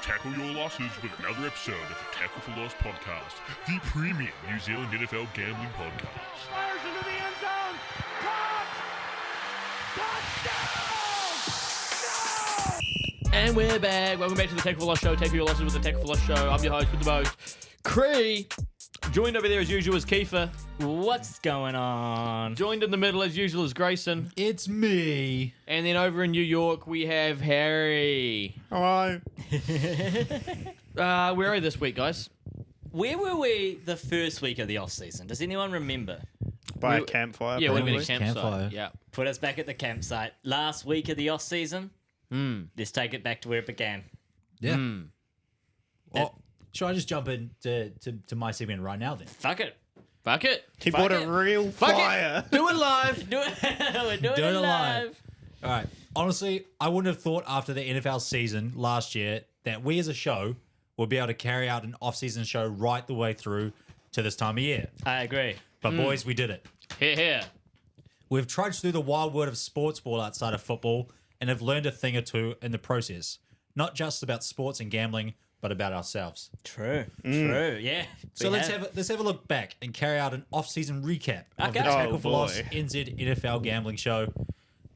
Tackle your losses with another episode of the Tackle for Loss podcast, the premium New Zealand NFL gambling podcast. Fires into the end zone. Touchdown! No! And we're back. Welcome back to the Tackle for Loss show. Tackle your losses with the Tackle for Loss show. I'm your host with the most, Cree. Joined over there as usual is Kiefer. What's going on? Joined in the middle as usual is Grayson. It's me. And then over in New York we have Harry. Hello. Where are we this week, guys? Where were we the first week of the off season? Does anyone remember? By a campfire. Yeah, we've been probably. at campsite. Campfire. Yeah. Put us back at the campsite. Last week of the off season. Let's take it back to where it began. Yeah. That- Should I just jump in to my segment right now then? Fuck it. Fuck it. He Fuck bought it. a real Fuck fire. it. Do it live. Do it. We're doing Do it it live. live. All right. Honestly, I wouldn't have thought after the NFL season last year that we as a show would be able to carry out an off-season show right the way through to this time of year. I agree. But boys, we did it. Here. We've trudged through the wild world of sports ball outside of football and have learned a thing or two in the process. Not just about sports and gambling, but about ourselves. True. True. Yeah. So We let's have a look back and carry out an off-season recap of the Okay. Tackle Oh, for Loss boy. NZ NFL gambling show.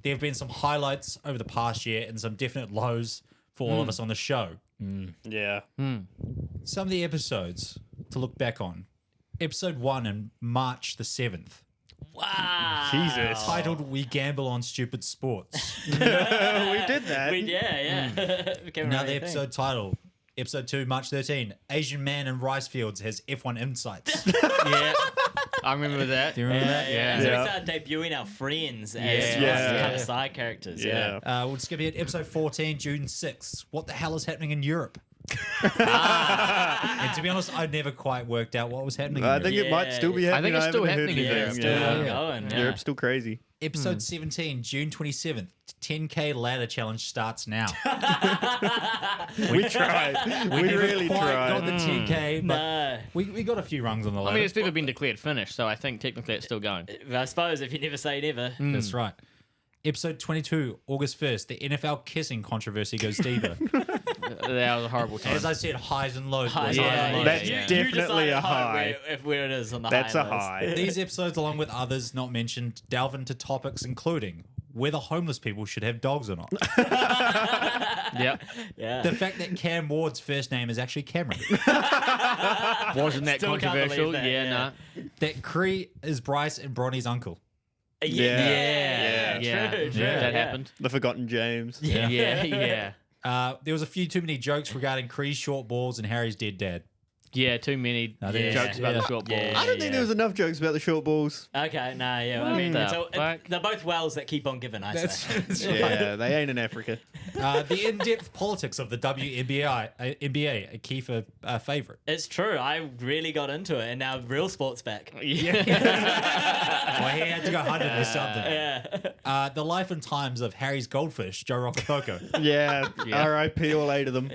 There have been some highlights over the past year and some definite lows for all of us on the show. Yeah. Some of the episodes to look back on. Episode 1 on March the 7th, Wow. Jesus. titled We Gamble on Stupid Sports. We did that. Yeah. Became a Another running thing. episode title. Episode 2, March 13. Asian man in rice fields has F1 insights. Yeah. I remember that. Do you remember that? Yeah. So Yeah. we started debuting our friends as Yeah. kind of side characters. Yeah. We'll skip ahead. Episode 14, June 6th. What the hell is happening in Europe? And to be honest, I never quite worked out what was happening I in think Europe. it might still be I happening. think it's still haven't heard happening in anything. Europe. Still Yeah. going. Yeah. Europe's still crazy. Episode 17, June 27th. 10K ladder challenge starts now. We tried. We Never really quite got tried. the 10K, but No. we got a few rungs on the I ladder. mean, it's never been declared finished, so I think technically it's still going. I suppose if you never say never. That's right. Episode 22, August 1st. The NFL kissing controversy goes deeper. That was a horrible time. As I said, highs and lows. boys, Yeah, highs and lows. That's You definitely decide a at home high. where it is on the That's high a and lows. high. These episodes, along with others not mentioned, delve into topics including whether homeless people should have dogs or not. Yep. Yeah. The fact that Cam Ward's first name is actually Cameron. Wasn't that Still can't controversial? believe that, Yeah, yeah. nah. That Cree is Bryce and Bronny's uncle. Yeah. Yeah. True. That happened. The Forgotten James. Yeah. There was a few too many jokes regarding Cree's short balls and Harry's dead dad. Yeah, too many there's- jokes about yeah. the short ball. Yeah. I don't think there was enough jokes about the short balls. Okay, no, yeah. I mean, the it's fuck? they're both wells that keep on giving, I say. That's Yeah, they ain't in Africa. the in-depth politics of the NBA, a key for favourite. It's true. I really got into it, and now real sports back. Well, he had to go hunting or something. Yeah. The life and times of Harry's goldfish, Joe Roccafoco. Yeah. Yeah. R.I.P. all 8 of them.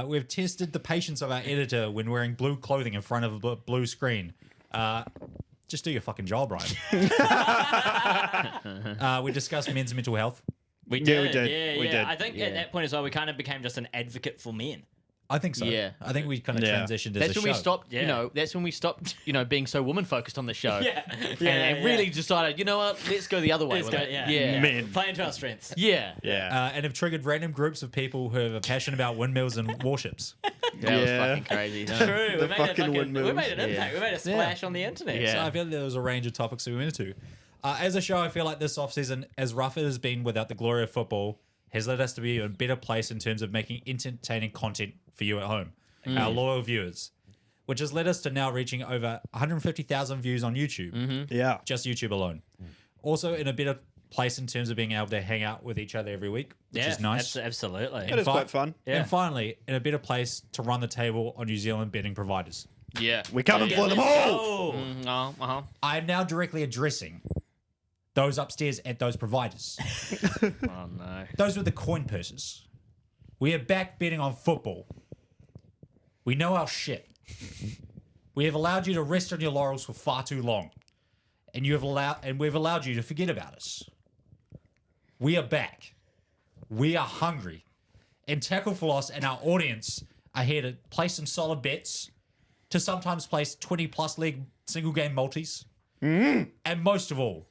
We've tested the patience of our editor when wearing blue clothing in front of a blue screen. Just do your fucking job, Ryan. We discussed men's mental health. We Yeah, did. we did. Yeah, We yeah. did. I think at that point as well, we kind of became just an advocate for men. I think so. Yeah. I think we kind of Yeah. transitioned as That's a when we show. stopped, Yeah. that's when we stopped, being so woman focused on the show. Yeah. And really decided, you know what, let's go the other way. Let's with go, it. yeah. Yeah. Men. Playing to our strengths. Yeah. Yeah. And have triggered random groups of people who have a passion about windmills and warships. That was Yeah. fucking crazy. True. The we made fucking we windmills. made an impact. Yeah. We made a splash on the internet. Yeah. So I feel like there was a range of topics that we went into. As a show, I feel like this offseason, as rough as it has been without the glory of football, has led us to be in a better place in terms of making entertaining content for you at home, our loyal viewers, which has led us to now reaching over 150,000 views on YouTube, Yeah. just YouTube alone. Also in a better place in terms of being able to hang out with each other every week, which Yeah, is nice. Absolutely. That is quite fun. Yeah. And finally, in a better place to run the table on New Zealand betting providers. Yeah. We're coming for them all. Oh. Uh-huh. I am now directly addressing those upstairs at those providers. Oh, no. Those with the coin purses. We are back betting on football. We know our shit. We have allowed you to rest on your laurels for far too long. And we've allowed you to forget about us. We are back. We are hungry. And Tackle for Loss and our audience are here to place some solid bets, to sometimes place 20-plus league single game multis, and most of all,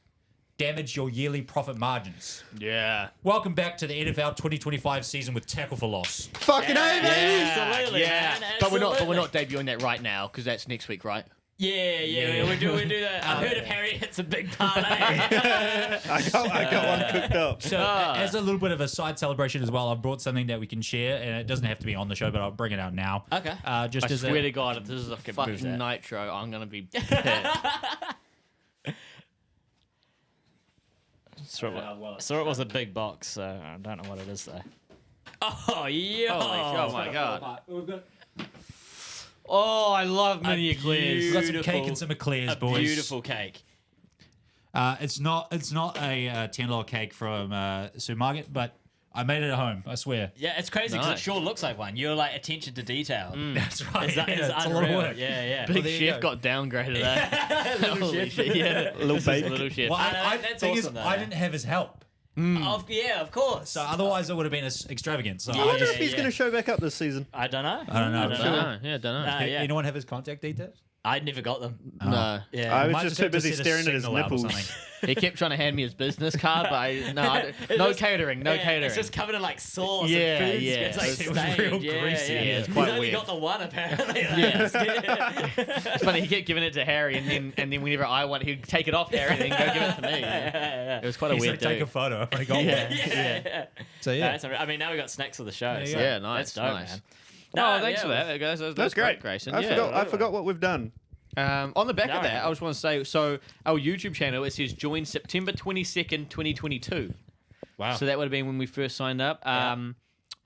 damage your yearly profit margins. Yeah. Welcome back to the NFL 2025 season with Tackle for Loss. Fucking A, baby. Absolutely, man. But we're Absolutely. not debuting that right now because that's next week, right? Yeah. We do that. I've heard of Harry hits a big parlay. I got one cooked up. So, as a little bit of a side celebration as well, I've brought something that we can share, and it doesn't have to be on the show, but I'll bring it out now. Okay. Just I as swear a, to God, if this is a move fucking that. nitro, I'm gonna be pissed. I saw it was a big box, so I don't know what it is though. Oh yeah! Oh my God. Oh, I love mini eclairs. We've got some Beautiful. cake and some eclairs, A boys. beautiful cake. It's not a $10 cake from supermarket, but I made it at home. I swear. Yeah, it's crazy because Nice. it sure looks like one. You're like attention to detail. That's right. Is that is it's a unreal? lot of work. Yeah. Big there you chef go. got downgraded there. Holy shit, yeah. Little baby. Little chef. Well, That's thing awesome, is, though. I didn't have his help, Of course. so otherwise it would have been extravagant. So I wonder Yeah, if he's yeah. going to show back up this season. I don't know. I don't know. Don't know. Yeah, don't know. Nah, yeah. Anyone have his contact details? I never got them. No. Yeah. I was Might just have too to busy set a staring at his signal out or nipples. something. He kept trying to hand me his business card, but no just- catering, no Yeah, catering. It's just covered in like sauce Yeah, and food. yeah. It's like It was stained. real yeah, greasy. Yeah, Yeah, it's He's quite only weird. got the one apparently. Yeah. Yeah. It's funny, he kept giving it to Harry, and then whenever I want, he'd take it off Harry and then go give it to me. It was quite a He's weird like, take a dude. photo. I got one. Yeah. So yeah, That's unreal. I mean, now we got snacks for the show. you So go. Yeah, nice, That's dope, nice. man. No, No, thanks yeah, for that, guys. That's great, Grayson. I forgot what we've done. On the back No, of that, no. I just want to say, so our YouTube channel, it says join September 22nd, 2022. wow. So that would have been when we first signed up.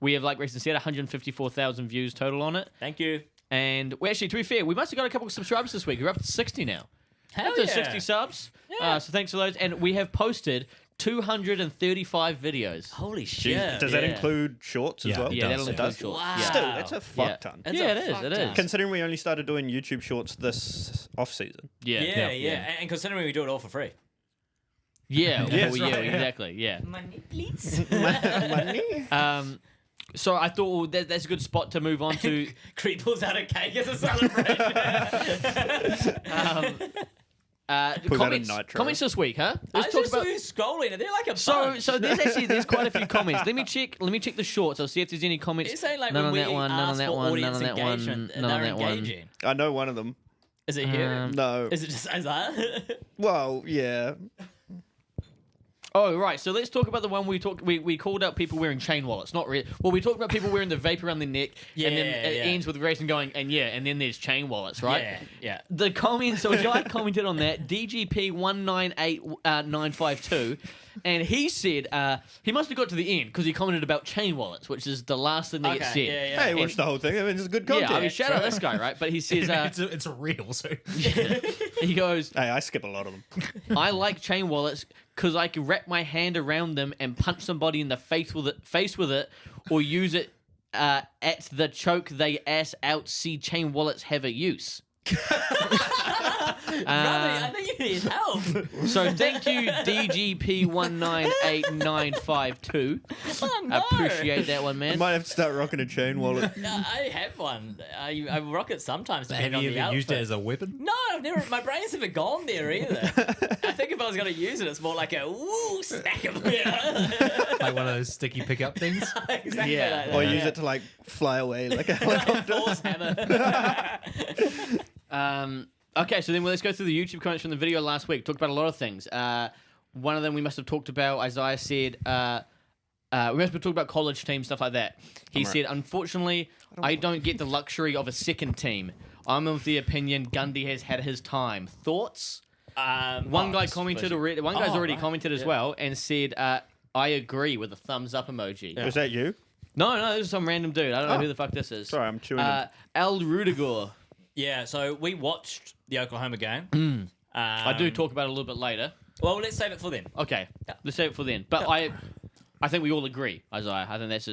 We have, like Grayson said, 154,000 views total on it. Thank you. And we actually, to be fair, we must have got a couple of subscribers this week. We're up to 60 now. Hell Up to yeah. 60 subs. Yeah. So thanks for those. And we have posted 235 videos. Holy Jeez, shit. does that Yeah. include shorts as Yeah, well? it Yeah, does, that'll yeah. include shorts. Wow. Yeah. Still, that's a fuck Yeah. ton. That's Yeah, a it is, fuck it ton. is. Considering we only started doing YouTube shorts this off season. Yeah. Yeah. And considering we do it all for free. Yeah, That's well, yeah, right, yeah. exactly. Yeah. Money, please. Money? So I thought that's a good spot to move on to. Creep pulls out a cake as a celebration. Comments, Nitro. comments this week, huh? I Let's talk just about. saw you scrolling and they're like a So, bunch. so there's quite a few comments. Let me check the shorts. I'll see if there's any comments. You're saying like none when on we that one. None on ask that for one. None audience on that one. engagement, None on they're that one. engaging. I know one of them. Is it you? No. Is it just Isaiah? Well, yeah. Oh right, so let's talk about the one we talked. We called out people wearing chain wallets. Not really. Well, we talked about people wearing the vape around their neck, and then it Yeah. ends with Grayson going, and then there's chain wallets, right? Yeah. The comment, so a guy commented on that, DGP198952, and he said he must have got to the end because he commented about chain wallets, which is the last thing that gets said. Yeah. Hey, watch the whole thing. I mean, it's good content. Yeah, I mean, shout out this guy, right? But he says, it's a real. So he goes, Hey, I skip a lot of them. I like chain wallets because I can wrap my hand around them and punch somebody in the face with it, or use it at the choke they ass out. See, chain wallets have a use. Brother, I think you need help. So thank you, DGP198952. Oh, no. Appreciate that one, I man. might have to start rocking a chain wallet. I have one. I rock it sometimes. have depending you on the ever used it outfit. as a weapon? No, I've never. My brain's never gone there either. I think if I was going to use it, it's more like a woo snack of Like one of those sticky pickup things? exactly. Yeah. Like that, Or yeah. use it to like fly away like a helicopter. Force hammer. Okay, so then let's go through the YouTube comments from the video last week. Talked about a lot of things. One of them we must have talked about. Isaiah said we must have talked about college teams, stuff like that. He said, unfortunately, I don't get the luxury of a second team. I'm of the opinion Gundy has had his time. Thoughts? One guy commented already. One guy's already commented as well and said, "I agree" with a thumbs up emoji. Was that you? No, this is some random dude. I don't know who the fuck this is. Sorry, I'm chewing. Al Rudiger. Yeah, so we watched the Oklahoma game. I do talk about it a little bit later. Well, let's save it for then. Okay, let's save it for then. But I think we all agree, Isaiah. I think that's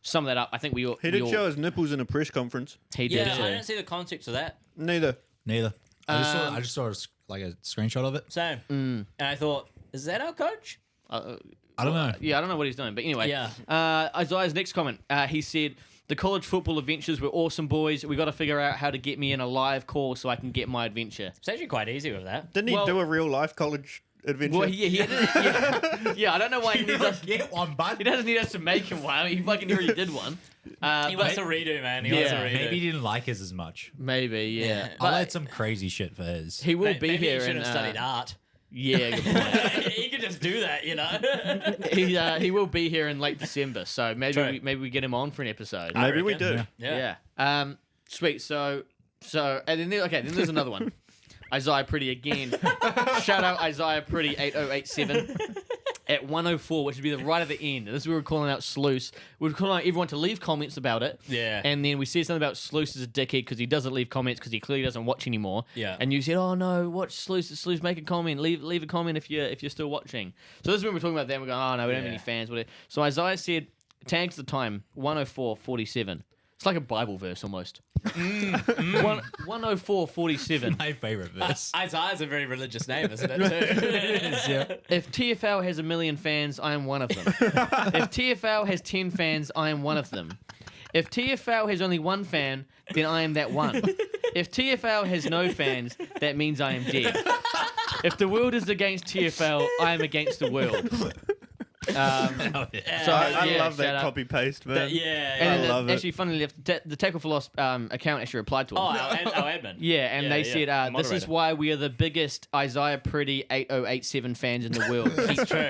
sum that up. I think we all. He did show his nipples in a press conference. He Yeah, did. I don't see the context of that. Neither. Neither. I just saw like a screenshot of it. Same. And I thought, is that our coach? I don't know. Yeah, I don't know what he's doing. But anyway, Yeah. Isaiah's next comment, he said, the college football adventures were awesome, boys. We got to figure out how to get me in a live call so I can get my adventure. It's actually quite easy with that. Didn't he Well- do a real life college adventure? Well, he had yeah, I don't know why he needs us. Get one, bud. He doesn't need us to make him one. He fucking already did one. He wants a redo, man. He wants a Yeah, redo. Maybe he didn't like his as much. Maybe, yeah. I'll But add some crazy shit for his. he will be Maybe here. he should in, have studied art. Yeah, good point. He could just do that, you know. He will be here in late December, so maybe True. we get him on for an episode. Maybe we reckon. do. Yeah. Sweet. So and then there's another one. Isaiah Priddey again. Shout out Isaiah Priddey 8087 at 104, which would be the right at the end. This we were calling out Sluice. We were calling out everyone to leave comments about it. Yeah. And then we said something about Sluice is a dickhead because he doesn't leave comments because he clearly doesn't watch anymore. Yeah. And you said, "Oh no, watch Sluice. Sluice, make a comment. Leave a comment if you're still watching." So this is when we're talking about that. We're going, "Oh no, we don't have any fans." Whatever. So Isaiah said, tags the time 104:47. It's like a Bible verse almost. 104:47. My favorite verse. Isaiah's a very religious name, isn't it, too? If TFL has 1 million fans, I am one of them. If TFL has 10 fans, I am one of them. If TFL has only one fan, then I am that one. If TFL has no fans, that means I am dead. If the world is against TFL, I am against the world. So I yeah, love shout that out. copy paste, man. Yeah. And I then love it. actually, funnily enough, the Tackle for Loss account actually replied to him. Oh, our admin. Yeah, and they said, this is Moderator. why we are the biggest Isaiah Priddey 8087 fans in the world.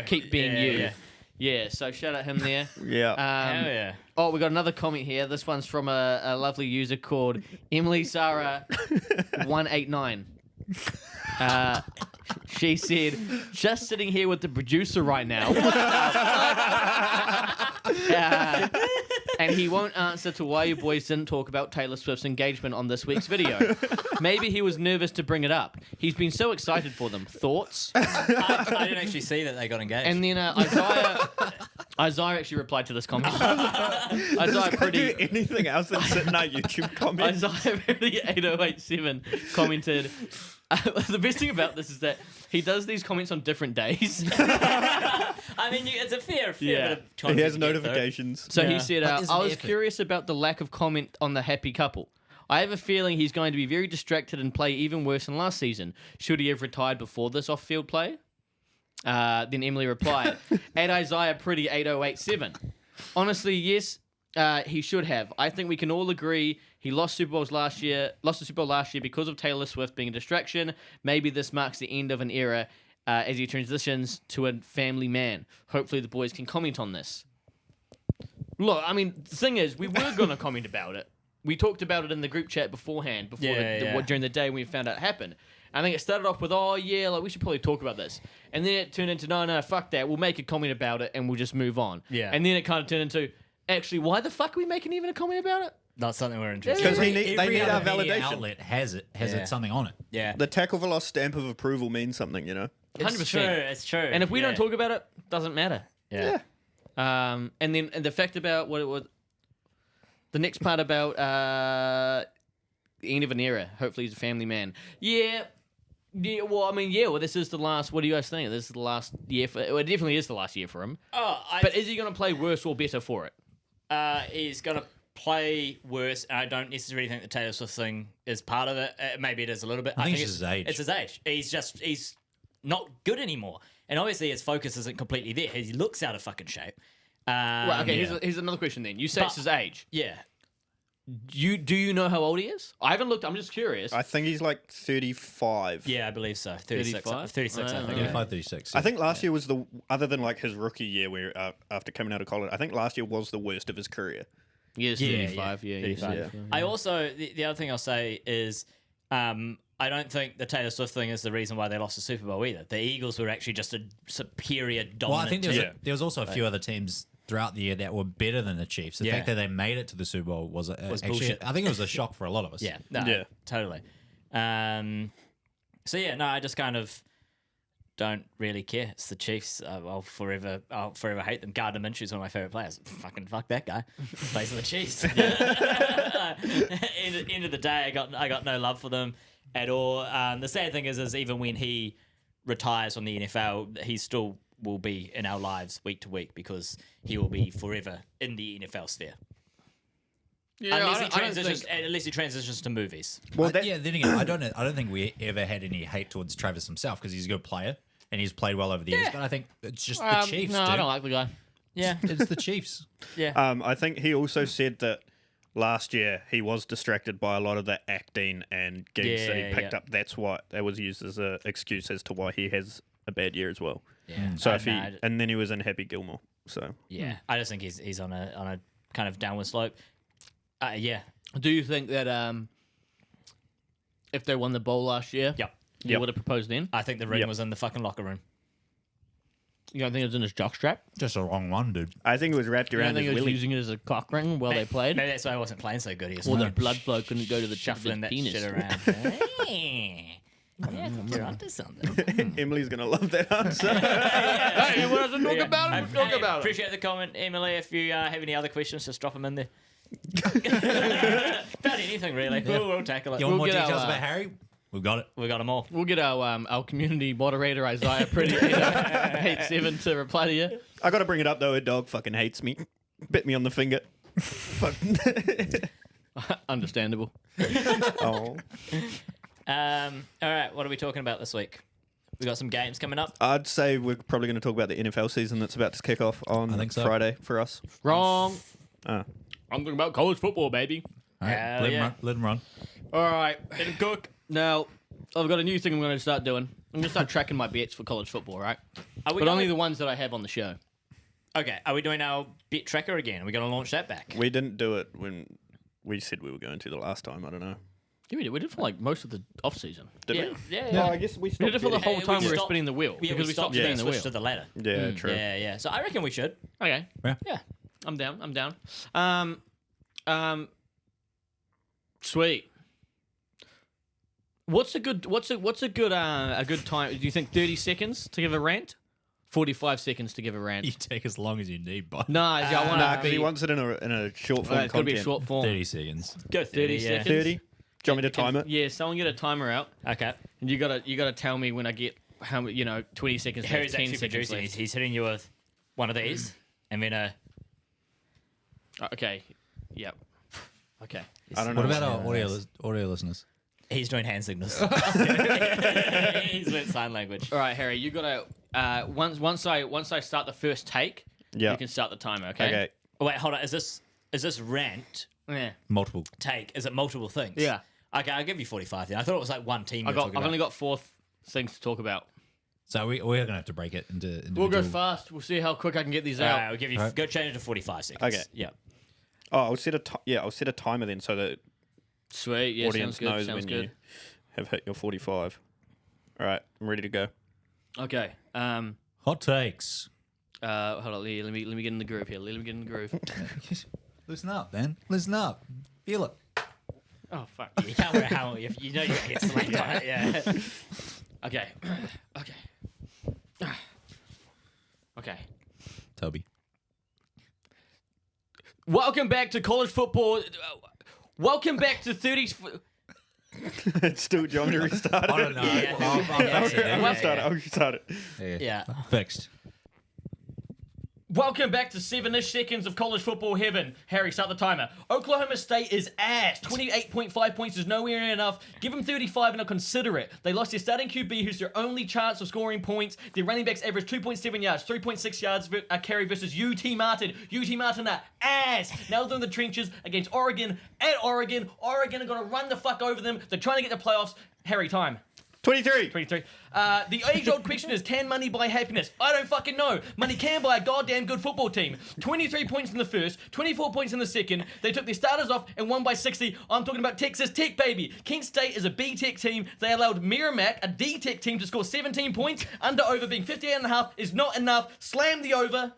Keep being Yeah, you. yeah. Yeah, so shout out him there. Yeah. Hell yeah. Oh, we got another comment here. This one's from a lovely user called Emily Sarah 189. She said, just sitting here with the producer right now. And he won't answer to why you boys didn't talk about Taylor Swift's engagement on this week's video. Maybe he was nervous to bring it up. He's been so excited for them. Thoughts? I didn't actually see that they got engaged. And then Isaiah actually replied to this comment. Isaiah Can't do Priddey. anything else than sit in our YouTube comments. Isaiah Priddey 8087 commented. The best thing about this is that he does these comments on different days. I mean, it's a fair Yeah. bit of content He has to get through. notifications. So he Yeah. said, But there's I an was effort. curious about the lack of comment on the happy couple. I have a feeling he's going to be very distracted and play even worse than last season. Should he have retired before this off-field play? Then Emily replied, at Isaiah Priddey 8087. Honestly, yes, he should have. I think we can all agree he lost the Super Bowl last year because of Taylor Swift being a distraction. Maybe this marks the end of an era as he transitions to a family man. Hopefully the boys can comment on this. Look, I mean, the thing is, we were going to comment about it. We talked about it in the group chat beforehand, during the day when we found out it happened. I think it started off with, oh, yeah, like we should probably talk about this. And then it turned into, no, fuck that. We'll make a comment about it and we'll just move on. Yeah. And then it kind of turned into, actually, why the fuck are we making even a comment about it? Not something we're interested Because in. they Every need our other media validation. outlet has Yeah. something on it. Yeah. The Tackle for Loss stamp of approval means something, you know? 100%. It's true. It's true. And if we don't talk about it, doesn't matter. Yeah. And then the fact about what it was, the next part about the end of an era. Hopefully he's a family man. Yeah. Well, I mean, well, this is the last. What do you guys think? This is the last year for. Well, it definitely is the last year for him. Oh, But is he going to play worse or better for it? he's going to play worse. And I don't necessarily think the Taylor Swift thing is part of it. Maybe it is a little bit. I think it's his age. It's his age. He's not good anymore. And obviously his focus isn't completely there. He looks out of fucking shape. Right, okay, yeah. here's another question then. You say it's his age. Yeah. Do you know how old he is? I haven't looked. I'm just curious. I think he's like 35. Yeah, I believe so. 36. 35? 36, I think. 35, 36. I think last year was other than like his rookie year where after coming out of college, I think last year was the worst of his career. He is Yeah, 35. Yeah, he's 35. 35. I also, the other thing I'll say is, I don't think the Taylor Swift thing is the reason why they lost the Super Bowl either. The Eagles were actually just a superior, dominant Well, I think team. there was also a few other teams throughout the year that were better than the Chiefs. The Yeah. fact that they made it to the Super Bowl was actually, bullshit. I think it was a shock for a lot of us. Yeah, no, Yeah. totally. So yeah, no, I just kind of don't really care. It's the Chiefs. I'll forever hate them. Gardner Minshew's one of my favorite players. Fucking fuck that guy. Plays for the Chiefs. End of the day, I got no love for them at all. The sad thing is even when he retires from the NFL, he's still will be in our lives week to week because he will be forever in the NFL sphere. Yeah, Unless he transitions to movies. Well, Yeah, then again, I don't think we ever had any hate towards Travis himself because he's a good player and he's played well over the years. But I think it's just the Chiefs. No, dude. I don't like the guy. Yeah, It's the Chiefs. yeah. I think he also said that last year he was distracted by a lot of the acting and gigs that he Yeah, picked yeah. up. That's what that was used as an excuse as to why he has a bad year as well. Yeah. So No, and then he was in Happy Gilmore. So yeah, I just think he's on a kind of downward slope. Yeah, Do you think that if they won the bowl last year, Yep. you Yep. would have proposed then? I think the ring Yep. was in the fucking locker room. You don't think it was in his jockstrap? Just a wrong one, dude. I think it was wrapped You don't around think his he was willy. using it as a cock ring while they played? Maybe that's why I wasn't playing so good. He was Or the fucking blood flow couldn't go to the tip of shuffling his that penis? shit around. Yeah, you're onto something. Emily's gonna love that answer. Hey, you want us to talk about it? We'll talk about it. Appreciate the comment, Emily. If you have any other questions, just drop them in there. About anything, really. We'll tackle it. You want We'll more get our, details about Harry? We've got it. We got them all. We'll get our community moderator, Isaiah Priddey, 87 to reply to you. I gotta bring it up though. A dog fucking hates me. Bit me on the finger. Fuck. Understandable. Oh. All right, what are we talking about this week? We got some games coming up. I'd say we're probably going to talk about the NFL season that's about to kick off on I think so. Friday for us. Wrong. Ah. I'm talking about college football, baby. All right, Hell let him yeah. run. Let him run. All right. Let him cook. Now, I've got a new thing I'm going to start doing. I'm going to start tracking my bets for college football, right? Are we But only going- the ones that I have on the show. Okay, are we doing our bet tracker again? Are we going to launch that back? We didn't do it when we said we were going to the last time. I don't know. Yeah, we did. We did for like most of the off season. Did yeah, we? yeah, No, yeah. I guess we We stopped. did it for the betting. whole time we were stopped- spinning the wheel Yeah, because we stopped spinning the switched wheel. to the ladder. Yeah, true. Yeah, yeah. So I reckon we should. Okay. Yeah. I'm down. I'm down. Sweet. What's a good time? Do you think 30 seconds to give a rant? 45 seconds to give a rant. You take as long as you need, but Nah, I want Nah, to because he wants it in a short form It's gonna be content. a short form. 30 seconds. Go 30 yeah. seconds. 30? Do you want me to time it? Yeah, someone get a timer out, Okay. and you gotta tell me when I get how 20 seconds. left, Harry's 10 actually seconds producing. left. He's hitting you with one of these, and then Okay. Yep. Okay. I don't know. What about our audio listeners? he's doing hand signals. He's with sign language. All right, Harry. You gotta once I start the first take, Yeah. you can start the timer. Okay. Okay. Oh, wait, hold on. Is this rant Yeah. Multiple. take? Is it multiple things? Yeah. Okay, I'll give you 45 then. I thought it was like one team. I've only got 4 things to talk about. So we're going to have to break it into individual. We'll go fast. We'll see how quick I can get these All out. right, I'll give you. All right. Go change it to 45 seconds. Okay. Yeah. Oh, I'll set a timer then so that Sweet. Yeah. audience Sounds good. knows Sounds when good. you have hit your 45. All right, I'm ready to go. Okay. Hot takes. Hold on. Let me get in the groove here. Let me get in the groove. Listen up, man. Listen up. Feel it. Oh fuck. You can't wear a helmet. You know you're going to get slapped on it. Yeah. Okay. Okay. Okay. Toby. Welcome back to college football. Welcome back to 30. It's still, do you want me to restart it? I don't know. Yeah. I'll fix it. I'll restart it. I'll restart it. Yeah. Fixed. Welcome back to 7-ish seconds of college football heaven. Harry, start the timer. Oklahoma State is ass. 28.5 points is nowhere near enough. Give them 35 and I'll consider it. They lost their starting QB, who's their only chance of scoring points. Their running backs average 2.7 yards, 3.6 yards a carry versus UT Martin. UT Martin are ass. Now they're in the trenches against Oregon at Oregon. Oregon are going to run the fuck over them. They're trying to get the playoffs. Harry, time. 23. 23. The age-old question is, can money buy happiness? I don't fucking know. Money can buy a goddamn good football team. 23 points in the first, 24 points in the second. They took their starters off and won by 60. I'm talking about Texas Tech, baby. Kent State is a B-Tech team. They allowed Merrimack, a D-Tech team, to score 17 points. Under-over being 58.5 is not enough. Slam the over.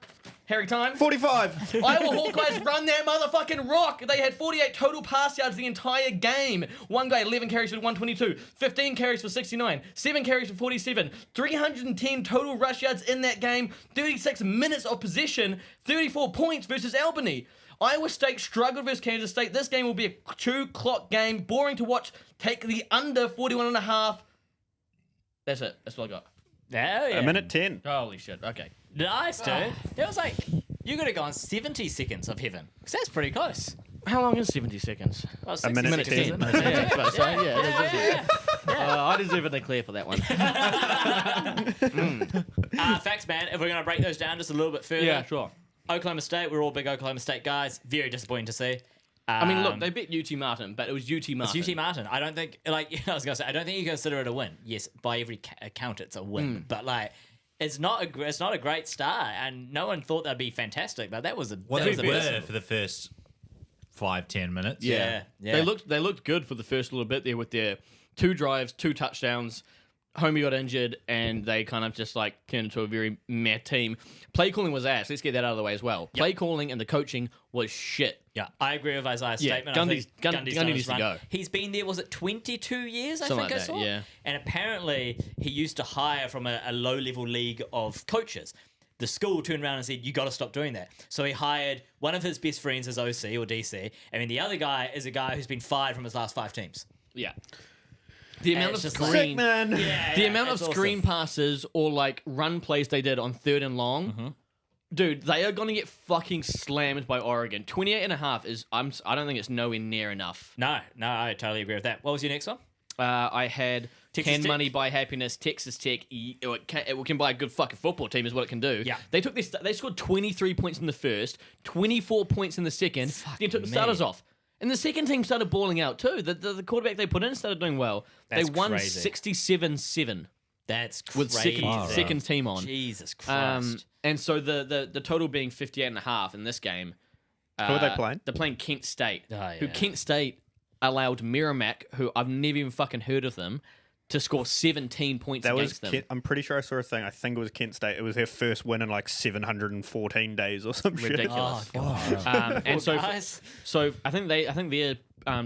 Harry, time. 45. Iowa Hawkeyes run that motherfucking rock. They had 48 total pass yards the entire game. One guy, 11 carries for 122, 15 carries for 69, 7 carries for 47, 310 total rush yards in that game, 36 minutes of possession, 34 points versus Albany. Iowa State struggled versus Kansas State. This game will be a 2-clock game, boring to watch. Take the under 41.5. That's it. That's what I got. Yeah, yeah. A minute 10. Holy shit. Okay. Nice, dude. It was like, you could have gone 70 seconds of heaven. Because that's pretty close. How long is 70 seconds? Well, A minute 60 seconds, 10. isn't it? Yeah, I suppose so. Yeah, it is, isn't it? I deserve a clear for that one. Facts, man. If we're going to break those down just a little bit further. Yeah, sure. Oklahoma State, we're all big Oklahoma State guys. Very disappointing to see. I mean, look, they beat UT Martin, but it was UT Martin. It's UT Martin. I don't think, like, I was going to say, I don't think you consider it a win. Yes, by every account, it's a win. But, like, it's not a great start, and no one thought that'd be fantastic, but that was a Well, that they was a were bit- for the first 5-10 minutes. Yeah. They looked good for the first little bit there with their 2 drives, 2 touchdowns. Homie got injured, and they kind of just like turned into a very meh team. Play calling was ass. Let's get that out of the way as well. Play calling and the coaching was shit. Yeah, I agree with Isaiah's Yeah, statement. Gundy's- I think Gundy done needs his to run. go. He's been there, was it 22 years, I Something think I like that, saw? yeah. And apparently, he used to hire from a low-level league of coaches. The school turned around and said, you got to stop doing that. So he hired one of his best friends as OC or DC, and then the other guy is a guy who's been fired from his last 5 teams. Yeah. The amount of it's just like- screen, Sick, man. the amount of it's awesome. screen passes or like run plays they did on 3rd and long, dude, they are going to get fucking slammed by Oregon. 28.5 is I don't think it's nowhere near enough. No, I totally agree with that. What was your next one? I had Texas Can Tech? Money Buy Happiness, Texas Tech. It can buy a good fucking football team is what it can do. Yeah. They took this. They scored 23 points in the first, 24 points in the second. Then took the me. starters off. And the second team started balling out too. The quarterback they put in started doing well. That's they won crazy. 67-7 That's with crazy. second team on. Jesus Christ. And so the total being 58.5 in this game. Who are they playing? They're playing Kent State. Oh, Who yeah. Kent State allowed Merrimack, who I've never even fucking heard of them, to score 17 points That was against them. Kent, I'm pretty sure I saw a thing. I think it was Kent State. It was their first win in like 714 days or some shit. Ridiculous. Oh, And so, guys. so I think their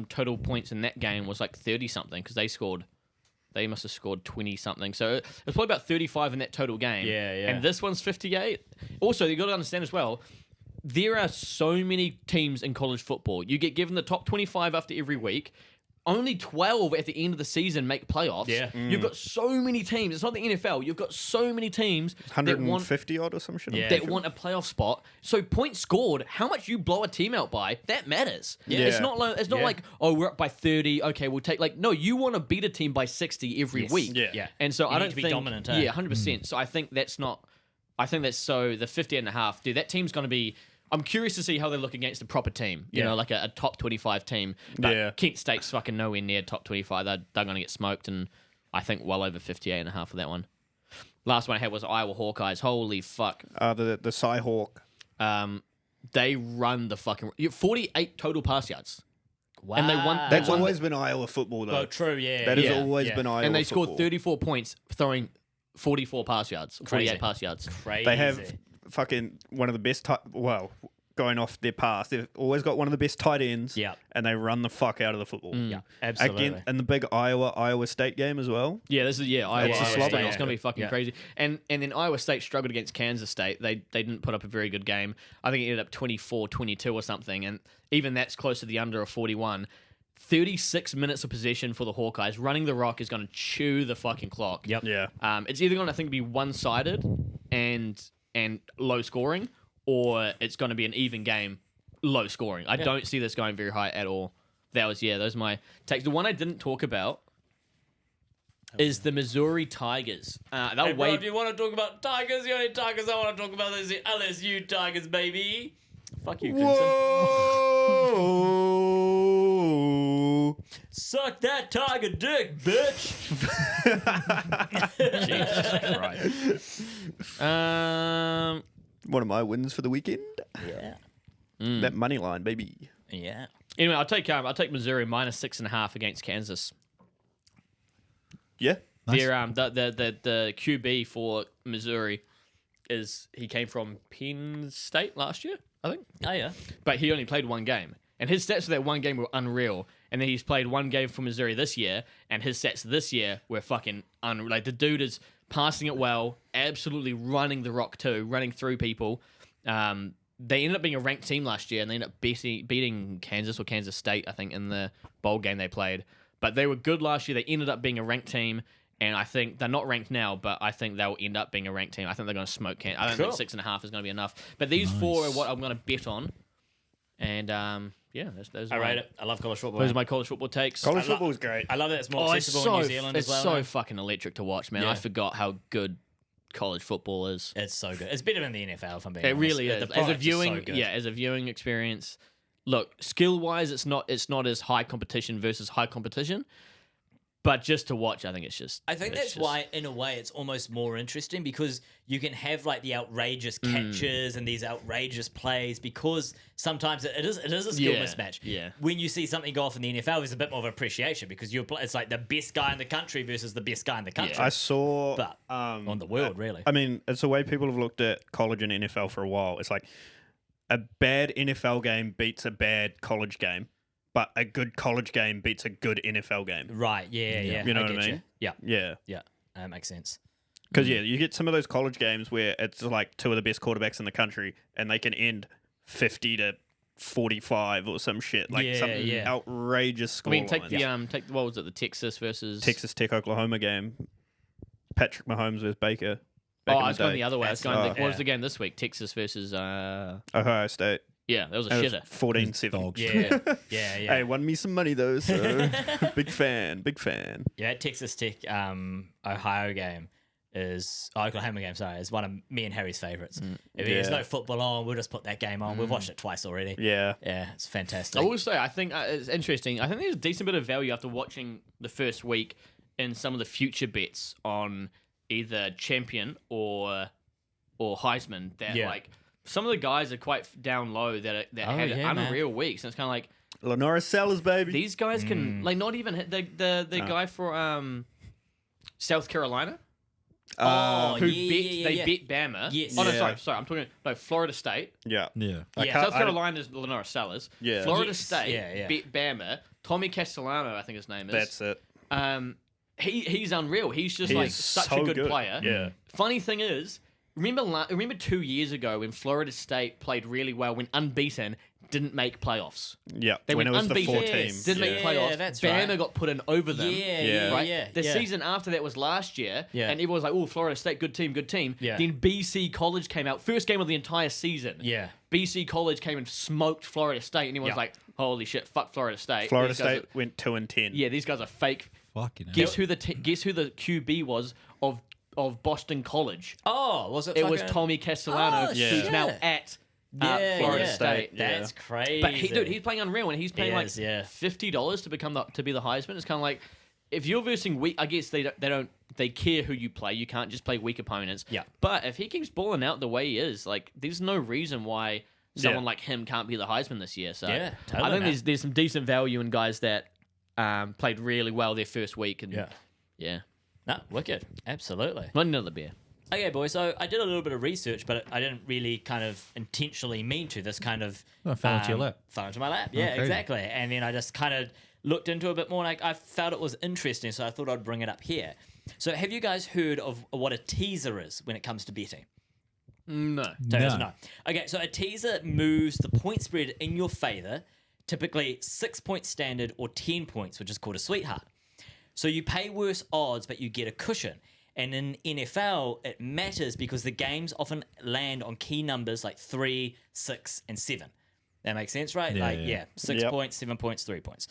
total points in that game was like 30 something because they must have scored 20 something. So it was probably about 35 in that total game. Yeah, yeah. And this one's 58. Also, you got to understand as well. There are so many teams in college football. You get given the top 25 after every week. Only 12 at the end of the season make playoffs. Yeah. You've got so many teams. It's not the NFL. You've got so many teams that want 150 odd or some shit. Yeah. that want a playoff spot. So points scored, how much you blow a team out by, that matters. Yeah. It's not Yeah. like, oh, we're up by 30. Okay, we'll take no, you want to beat a team by 60 every Yes. week. Yeah. And so You I need don't to be think dominant, eh? Yeah, 100%. So I think that's so the 50.5, dude, that team's going to be. I'm curious to see how they look against a proper team, you Yeah. know, like a top 25 team. But Yeah. Kent State's fucking nowhere near top 25. They're going to get smoked, and I think well over 58.5 for that one. Last one I had was Iowa Hawkeyes. Holy fuck. The Cyhawk. They run the fucking 48 total pass yards. Wow. And they won- That's won always been Iowa football, though. Oh, true, yeah. That has Yeah. always Yeah. been Iowa and they scored football. 34 points throwing 44 pass yards, 48 Crazy. pass yards. Crazy. They have fucking one of the best. Going off their past, they've always got one of the best tight ends. Yeah. And they run the fuck out of the football. Yeah, absolutely. Again, and the big Iowa State game as well. Yeah, this is Iowa It's a State. slobber. It's going to be fucking Yeah. crazy. And then Iowa State struggled against Kansas State. They didn't put up a very good game. I think it ended up 24-22 or something, and even that's close to the under of 41. 36 minutes of possession for the Hawkeyes. Running the rock is going to chew the fucking clock. Yep. Yeah. It's either going to, I think, be one-sided and low scoring, or it's going to be an even game, low scoring. I don't see this going very high at all. Those are my takes. The one I didn't talk about is the Missouri Tigers. Hey, bro, do you want to talk about Tigers? The only Tigers I want to talk about is the LSU Tigers, baby. Fuck you, Crimson. Whoa! Suck that Tiger dick, bitch. Jesus Christ. One of my wins for the weekend. Yeah. That money line, baby. Yeah. Anyway, I'll take Missouri minus 6.5 against Kansas. Yeah. Nice. They're, the QB for Missouri he came from Penn State last year, I think. Oh, yeah. But he only played one game. And his stats for that one game were unreal. And then he's played one game for Missouri this year, and his stats this year were fucking unreal. Like, the dude is passing it well, absolutely running the rock too, running through people. They ended up being a ranked team last year, and they ended up beating Kansas or Kansas State, I think, in the bowl game they played. But they were good last year. They ended up being a ranked team, And I think they're not ranked now, but I think they'll end up being a ranked team. I think they're going to smoke Kansas. I don't think 6.5 is going to be enough. But these 4 are what I'm going to bet on. And yeah, those I are rate it. I love college football. Those are my college football takes. College football is great. I love that it's more it's accessible in New Zealand it's as well. so now. fucking electric to watch, man. Yeah. I forgot how good college football is. It's so good. It's better than the NFL, if I'm being It honest. really The is. As a product viewing, so good. as a viewing experience. Look, skill wise, it's not as high competition versus high competition. But just to watch, I think it's just. I think that's why, in a way, it's almost more interesting because you can have like the outrageous catches and these outrageous plays because sometimes it is a skill mismatch. Yeah. When you see something go off in the NFL, there's a bit more of appreciation because it's like the best guy in the country versus the best guy in the country. I saw But on the world, really. I mean, it's the way people have looked at college and NFL for a while. It's like a bad NFL game beats a bad college game, but a good college game beats a good NFL game. Right? Yeah. You know what I get mean? you. Yeah, Yeah. that makes sense. Because, you get some of those college games where it's like 2 of the best quarterbacks in the country and they can end 50 to 45 or some shit. Like some outrageous I score. mean, take what was it, the Texas versus Texas Tech Oklahoma game. Patrick Mahomes versus Baker. Oh, back in I was going day. the other way. I was going. Oh. What was the game this week? Texas versus. Ohio State. Yeah, that was a That was shitter. 14-7. Dogs. Yeah. Hey, won me some money though, so big fan. Yeah, that Texas Tech Ohio game Oklahoma game, sorry, is one of me and Harry's favourites. If there's no football on, we'll just put that game on. We've watched it twice already. Yeah. Yeah, it's fantastic. I will say, I think it's interesting. I think there's a decent bit of value after watching the first week in some of the future bets on either champion or Heisman. That like some of the guys are quite down low that had unreal weeks, and it's kind of like Lenora Sellers, baby. these guys can like not even hit the guy for South Carolina. who Bet Bama. Yes. Oh no, Yeah. sorry. I'm talking Florida State. Yeah. Yeah. South Carolina's Lenora Sellers. Yeah. Florida Yes. State. Yeah. Bet Bama. Tommy Castellano, I think his name is. That's it. He's unreal. He's just He like is such so a good good. player. Yeah. Funny thing is, remember 2 years ago when Florida State played really well, when unbeaten, didn't make playoffs. Yeah. They when went it was the unbeaten, 4 team. didn't make Yeah, playoffs. that's Bama right. got put in over them. Yeah. The season after that was last year, Yeah. and everyone was like, "Oh, Florida State, good team." Yeah. Then BC College came out, first game of the entire season. Yeah. BC College came and smoked Florida State, and everyone's Yeah. like, "Holy shit, fuck Florida State." Florida These guys State went 2-10. yeah, these guys are fake. Fucking hell. Guess who the QB was of Boston College? Oh, was it? It was fucking- Tommy Castellano, Oh, who's shit. now at Yeah, Florida yeah. State. That's crazy. But he's playing unreal, and he's paying is, yeah. $50 to be the Heisman. It's kind of like if you're versing weak. I guess they care who you play. You can't just play weak opponents. Yeah. But if he keeps balling out the way he is, like there's no reason why someone like him can't be the Heisman this year. So Yeah, totally, I think man. there's some decent value in guys that played really well their first week. And yeah. No, wicked. Absolutely. Not another beer. Okay, boys. So I did a little bit of research, but I didn't really kind of intentionally mean to. This kind of fell into your lap. Fell into my lap. Yeah, crazy. exactly. And then I just kind of looked into it a bit more, and I felt it was interesting, so I thought I'd bring it up here. So, have you guys heard of what a teaser is when it comes to betting? No. No. Okay, so a teaser moves the point spread in your favor, typically 6 point standard or 10 points, which is called a sweetheart. So you pay worse odds, but you get a cushion. And in NFL, it matters because the games often land on key numbers like 3, 6, and 7. That makes sense, right? Yeah. 6 Yep. points, 7 points, 3 points.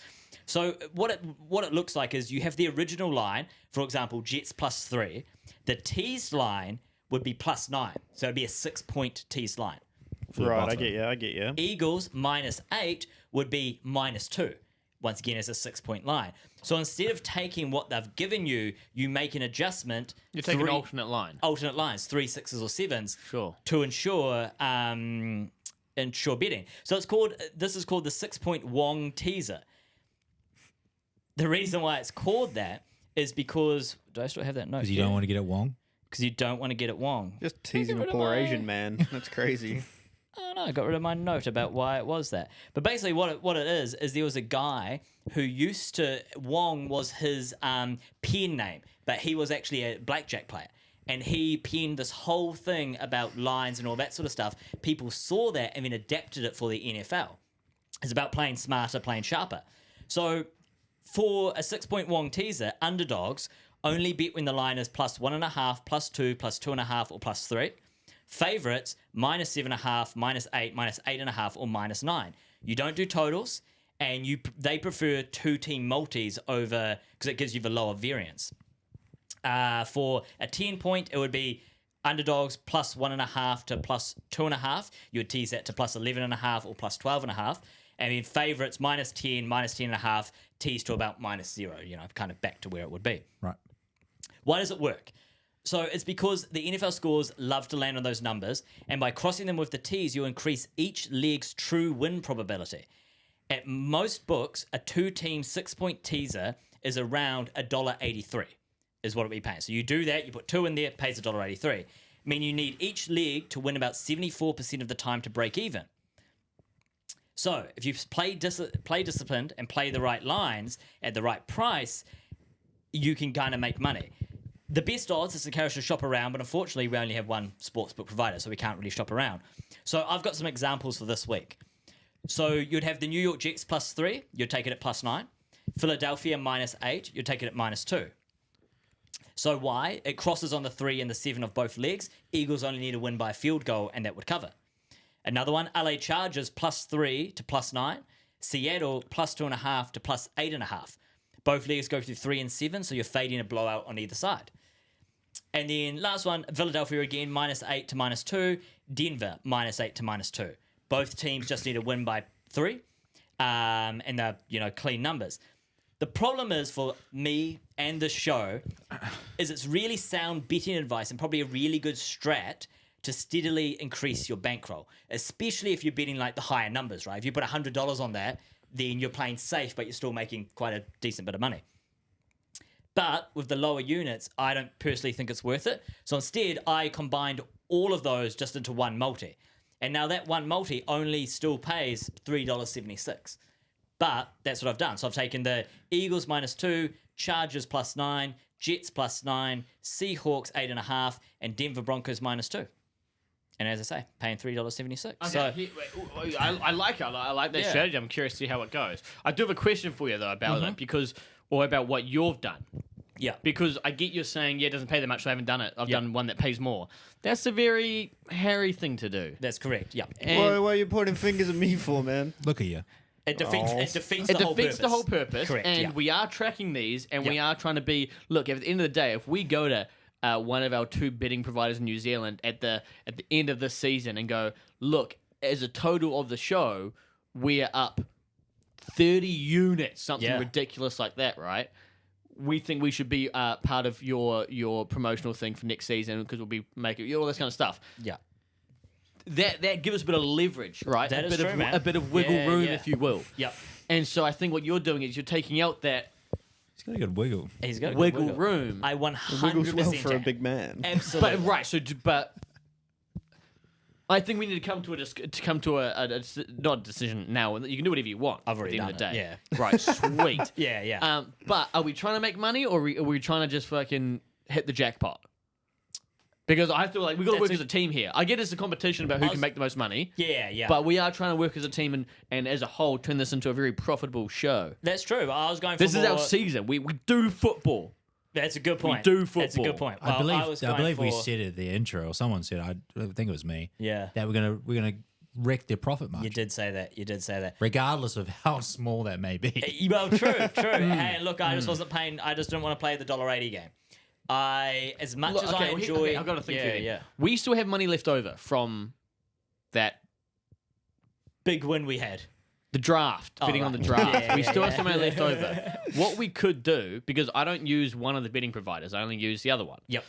So what it looks like is you have the original line, for example, Jets +3. The teased line would be +9. So it'd be a 6 point teased line. Right, I get you. Eagles -8 would be -2. Once again, it's a 6 point line. So instead of taking what they've given you, you make an adjustment. You take an alternate line. Alternate lines, 3, 6s, or 7s. Sure. To ensure betting. So this is called the 6 point Wong teaser. The reason why it's called that is because do I still have that note? Because you don't want to get it wrong. Because you don't want to get it wrong. Just teasing a rid of poor my- Asian man. That's crazy. Oh no, I got rid of my note about why it was that. But basically what it is there was a guy who used to, Wong was his pen name, but he was actually a blackjack player. And he penned this whole thing about lines and all that sort of stuff. People saw that and then adapted it for the NFL. It's about playing smarter, playing sharper. So for a 6 point Wong teaser, underdogs Only bet when the line is +1.5, +2, +2.5, or +3. Favorites, -7.5, -8, -8.5, or -9. You don't do totals, and they prefer 2-team multis over because it gives you the lower variance. For a 10-point, it would be underdogs +1.5 to +2.5. You would tease that to +11.5 or +12.5. And then favorites -10, -10.5, tease to about -0, kind of back to where it would be. Right. Why does it work? So it's because the NFL scores love to land on those numbers, and by crossing them with the tease, you increase each leg's true win probability. At most books, a 2-team 6-point teaser is around $1.83, is what it'll be paying. So you do that, you put 2 in there, it pays $1.83. I mean, you need each leg to win about 74% of the time to break even. So if you play disciplined and play the right lines at the right price, you can kind of make money. The best odds is encouraged to shop around, but unfortunately we only have one sportsbook provider, so we can't really shop around. So I've got some examples for this week. So you'd have the New York Jets +3, you'd take it at +9. Philadelphia -8, you'd take it at -2. So why? It crosses on the 3 and the 7 of both legs. Eagles only need to win by a field goal, and that would cover. Another one, LA Chargers +3 to +9. Seattle +2.5 to +8.5. Both legs go through 3 and 7, so you're fading a blowout on either side. And then last one, Philadelphia again, -8 to -2. Denver, -8 to -2. Both teams just need to win by 3. And they're, clean numbers. The problem is for me and the show is it's really sound betting advice and probably a really good strat to steadily increase your bankroll, especially if you're betting like the higher numbers, right? If you put $100 on that, then you're playing safe, but you're still making quite a decent bit of money. But with the lower units, I don't personally think it's worth it. So instead, I combined all of those just into one multi. And now that one multi only still pays $3.76. But that's what I've done. So I've taken the Eagles -2, Chargers +9, Jets +9, Seahawks 8.5, and Denver Broncos -2. And as I say, paying $3.76. Okay, So I like it. I like that strategy. I'm curious to see how it goes. I do have a question for you though about it or about what you've done. yeah, Because I get you saying, it doesn't pay that much, so I haven't done it. I've done one that pays more. That's a very hairy thing to do. that's correct. Yeah, And Why are you pointing fingers at me for, man? Look at you. it defeats it defeats the whole purpose. Correct. And yeah. we are tracking these, and we are trying to be. Look, at the end of the day, if we go to one of our 2 betting providers in New Zealand at the end of this season and go, look, as a total of the show, we're up 30 units, something ridiculous like that, right? We think we should be part of your promotional thing for next season because we'll be making all this kind of stuff. Yeah. That gives us a bit of leverage, right? That a is bit true, of man. a bit of wiggle room, yeah. if you will. Yep. And so I think what you're doing is you're taking out that He's got a good wiggle. He's got a good wiggle room. I Wiggles 100% well for a Jack. big man. Absolutely. But right, but I think we need to come to not a decision now. You can do whatever you want. I've already at the end done of the it, day. Right, sweet. Yeah. But are we trying to make money, or are we trying to just fucking hit the jackpot? Because I feel like we got to work as a team here. I get it's a competition about who can make the most money. Yeah. But we are trying to work as a team and as a whole turn this into a very profitable show. That's true. I was going for This is our season. We do football. That's a good point. do That's a football. good point. I Well, believe was I going believe we for- said it at the intro, or someone said, I think it was me. Yeah. That we're gonna wreck their profit margin, You did say that. regardless of how small that may be. Well, true. Hey, look, I just wasn't paying. I just didn't want to play the $1.80 game. As much Look, as I enjoy, I've got to think. yeah, through it. yeah. We still have money left over from that Big win we had. the draft, Oh, betting right. on the draft. Yeah, We yeah, still have yeah. some money left over. What we could do, because I don't use one of the betting providers, I only use the other one. Yep.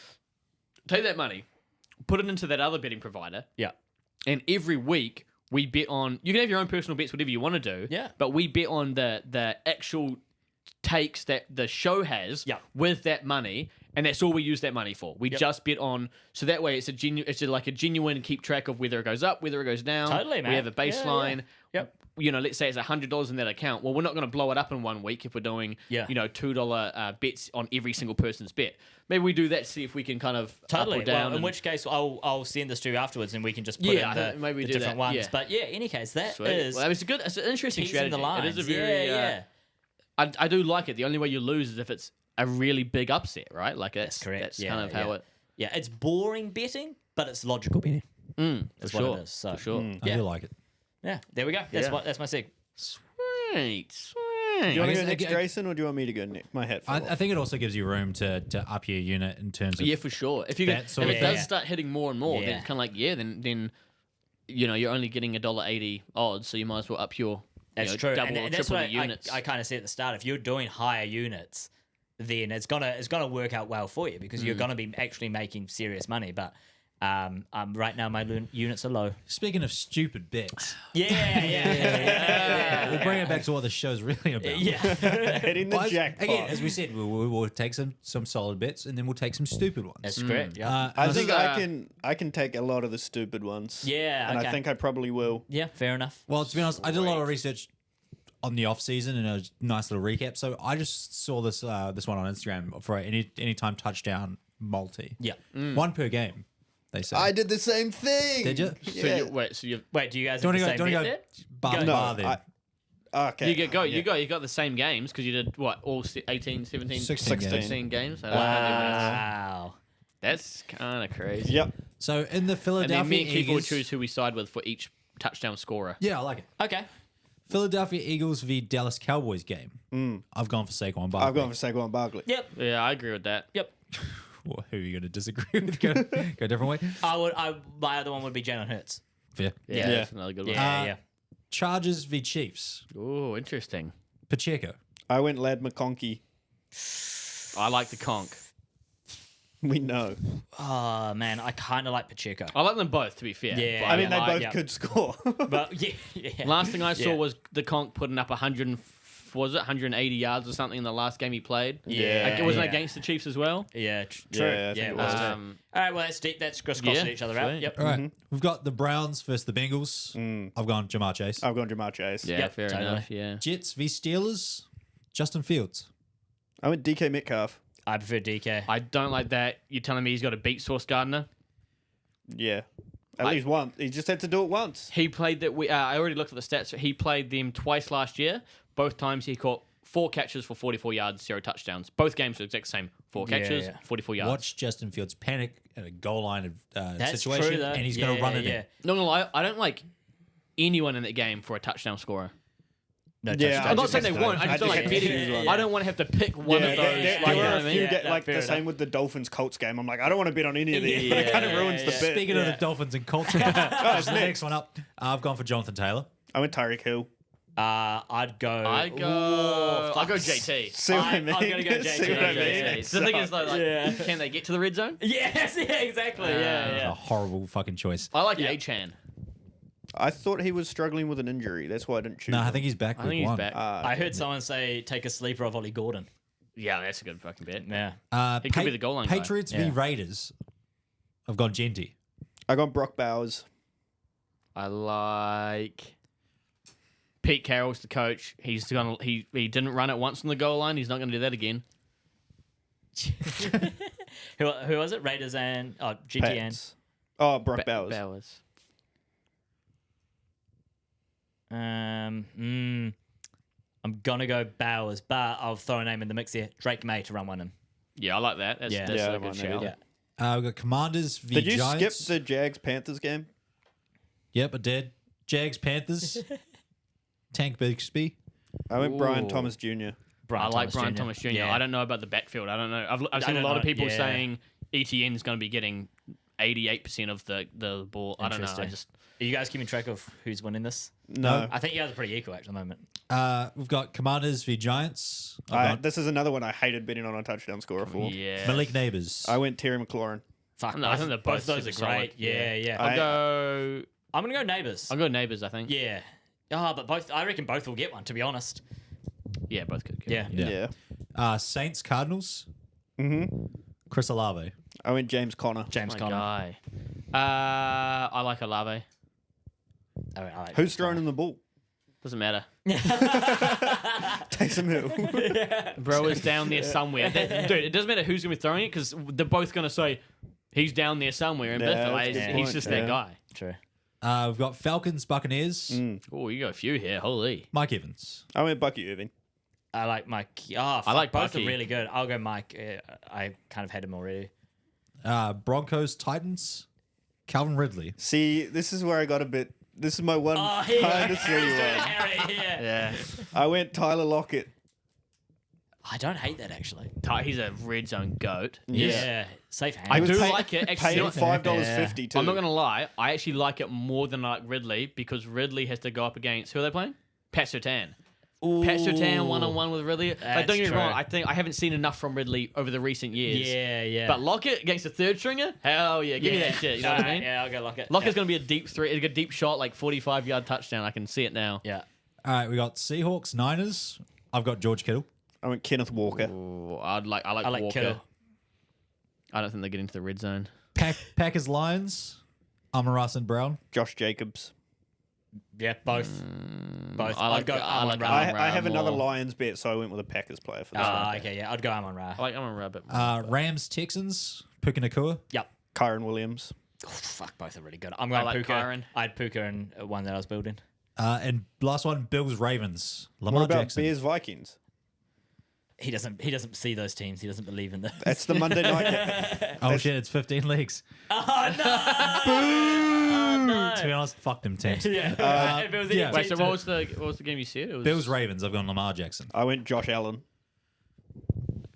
Take that money, put it into that other betting provider, Yeah. and every week we bet on. You can have your own personal bets, whatever you want to do. Yeah. But we bet on the actual takes that the show has Yeah. with that money, and that's all we use that money for. We just bet on, so that way it's like a genuine keep track of whether it goes up, whether it goes down. Totally, man. We have a Yeah, yeah. baseline. Yep. Let's say it's $100 in that account. Well, we're not going to blow it up in 1 week if we're doing, Yeah. $2 bets on every single person's bet. Maybe we do that, see if we can kind of Totally. up or down. Well, in and- which case, I'll send this to you afterwards, and we can just put Yeah, I in think maybe we the do different that, ones. yeah. But yeah, any case, that Sweet. is Well, it's an interesting teasing strategy. the lines. It is a very, yeah. I do like it. The only way you lose is if it's a really big upset, right? Like that's correct. That's Yeah, kind of how yeah. it. Yeah, it's boring betting, but it's logical betting. For That's sure. what it is. So, For sure. I do like it. Yeah, there we go. That's Yeah. that's my sig. Sweet. Do you want to guess- go next, I- Grayson, or do you want me to go next? My hat fell I off. think it also gives you room to up your unit in terms of Yeah, for sure. If you can, That if sort it of does thing. start hitting more and more, then Yeah. it's kind of like then you're only getting $1.80 odds, so you might as well up your That's true. double or And that's triple what the units. I kind of said at the start. If you're doing higher units, then it's gonna work out well for you because you're gonna be actually making serious money. But right now my units are low. Speaking of stupid bets, Yeah. we'll bring it back to what the show's really about. Yeah. Hitting the But jackpot. again, as we said, we'll take some solid bets and then we'll take some stupid ones. That's correct. Yeah. I This think is, I can take a lot of the stupid ones. Yeah, and okay. I think I probably will. Yeah. Fair enough. Well, to be honest, I did a lot of research on the off season and a nice little recap. So I just saw this this one on Instagram for anytime touchdown multi. Yeah. One per game. They say. I did the same thing. Did you? So Yeah. so you Wait. Do you guys Do have you the want same to go? bet there? Bar Go. bar then. Okay. you got the same games because you did what all 18, 17, 16 games. 16 games. Wow. That's kind of crazy. Yep. So in the And Philadelphia then me and Keith will Eagles. choose who we side with for each touchdown scorer. Yeah, I like it. Okay. Philadelphia Eagles v Dallas Cowboys game. I've gone for Saquon Barkley. I've gone for Saquon Barkley. Yep. Yeah, I agree with that. Yep. Well, who are you going to disagree with? Go a different way. My other one would be Jalen Hurts. Fair. Yeah, Yeah. that's another good one. Yeah. Yeah. Chargers v Chiefs. Oh, interesting. Pacheco. I went Lad McConkey. I like the conch. We know. Oh man, I kind of like Pacheco. I like them both, to be fair. Yeah. but I mean, they like- both yeah. could score. But yeah. Last thing I saw Yeah. was the conch putting up 180 yards or something in the last game he played. Yeah, Like, it wasn't yeah. against the Chiefs as well. Yeah, true. Yeah, I think it was. too. Um, All right, well, that's deep. That's crossing Yeah, each other out. sweet. Yep. All right. We've got the Browns versus the Bengals. I've gone Jamar Chase. I've gone Jamar Chase. yeah, Yep, fair totally. enough. Yeah. Jets v Steelers. Justin Fields. I went DK Metcalf. I prefer DK. I don't like that. You're telling me he's got to beat Sauce Gardner? Yeah. At least once. He just had to do it once. He played that. I already looked at the stats. He played them twice last year. Both times he caught 4 catches for 44 yards, 0 touchdowns. Both games were the exact same. 4 Yeah, catches, yeah. 44 yards. Watch Justin Fields panic at a goal line That's situation, true, though. and he's going to run it yeah. in. Not gonna lie, I don't like anyone in that game for a touchdown scorer. No Yeah, touchdowns. I'm not just saying they had won't. I just don't like had betting. choose one. I don't want to have to pick one of those. There like, you were know a what I few mean? like fair the same enough. with the Dolphins Colts game. I'm like, I don't want to bet on any of these, but it Yeah, kind of ruins the yeah. bet. Speaking of Yeah. the Dolphins and culture, it's the next one up. I've gone for Jonathan Taylor. I went Tyreek Hill. I'd go. I'll go JT. See what I mean? I'm gonna go JT. See what I Yeah, mean? So the thing is, like, Yeah. can they get to the red zone? Yes, yeah, exactly. Yeah, A yeah. horrible fucking choice. I like Achan. I thought he was struggling with an injury. That's why I didn't choose No, I him. think he's back. I think week he's one. back. I heard someone say take a sleeper of Ollie Gordon. Yeah, that's a good fucking bet. Yeah. He could be the goal line guy. Patriots v Yeah. Raiders. I've gone Genty. I got Brock Bowers. I like Pete Carroll's the coach. He didn't run it once on the goal line. He's not gonna do that again. Who was it? Raiders and GTN. Pats. Oh, Brock Bowers. Bowers. I'm gonna go Bowers, but I'll throw a name in the mix here. Drake May to run one in. Yeah, I like that. That's, Yeah. that's Yeah, a I good might shout. maybe. Yeah. We've got Commanders v Did you Giants. skip the Jags Panthers game? Yep, I did. Jags Panthers. Tank Bixby. I went Brian Ooh. Thomas Jr. I like Brian Thomas Jr. Yeah. I don't know about the backfield. I don't know. I've I seen a don't lot of know, people yeah. saying ETN's going to be getting 88% of the ball. I don't know. I Interesting. just Are you guys keeping track of who's winning this? No. I think you guys are pretty equal at the moment. We've got Commanders v Giants. I've got This is another one I hated betting on a touchdown scorer for. yeah. Malik Neighbors. I went Terry McLaurin. Fuck, No, I think they're both those are super great. solid. Yeah, yeah. I'll go. I'm gonna go neighbors. I'll go neighbors. I think. Yeah. But both. I reckon both will get one. To be honest. Yeah, both good. Yeah. Yeah. Saints Cardinals. Mm-hmm. Chris Olave. I went James Conner. James My Conner. guy. I like Olave. I like Who's throwing in the ball? Doesn't matter. Taysom Hill. Bro is down there somewhere. Dude, it doesn't matter who's going to be throwing it because they're both going to say he's down there somewhere in Yeah, Bethel. that's a He's, good he's point, just yeah. that guy. True. We've got Falcons Buccaneers. Oh, you got a few here. Holy. Mike Evans. I went Bucky Irving. I like Mike. Oh, fuck, like both Bucky. are really good. I'll go Mike. I kind of had him already. Broncos, Titans, Calvin Ridley. See, this is where I got a bit. This is my one Oh, kind of silly one. yeah. Yeah. I went Tyler Lockett. I don't hate that actually. He's a red zone goat. Yeah, safe hand. I was do paid- like it. Paid Actually, him $5.50 too. I'm not going to lie. I actually like it more than I like Ridley because Ridley has to go up against, who are they playing? Pat Surtain. Pat Surtain one-on-one with Ridley. Like, don't That's get me wrong. true. I think I haven't seen enough from Ridley over the recent years. Yeah. But Lockett against a third stringer? Hell yeah. Give me that shit. You know what I mean? Yeah, I'll go Lockett. Lockett's going to be a deep three, a deep shot, like 45-yard touchdown. I can see it now. Yeah. All right, we got Seahawks, Niners. I've got George Kittle. I went Kenneth Walker. Ooh, I like I like Walker. Kittle. I don't think they get into the red zone. Packers, Lions. Amon-Ra St. Brown. Josh Jacobs. Yeah, both. Both. I like- I'd go I like Amon-Ra. Amon-Ra. I have another more. Lions bet, so I went with a Packers player for this one. Okay, yeah. I'd go Amon-Ra. I like I'm a rabbit. Rams, Texans. Puka Nakua. Yep. Kyron Williams. Oh, fuck, both are really good. I'm going like Puka. Kyron. I had Puka in one that I was building. And last one, Bills, Ravens. Lamar What about Jackson. Bears Vikings? He doesn't see those teams. He doesn't believe in them. That's the Monday night game. Oh shit, it's 15 leagues. No. To be honest, fuck them teams. Yeah. If it was any yeah. team Wait, so to- what was the game you said? It was Bills, Ravens. I've gone Lamar Jackson. I went Josh Allen.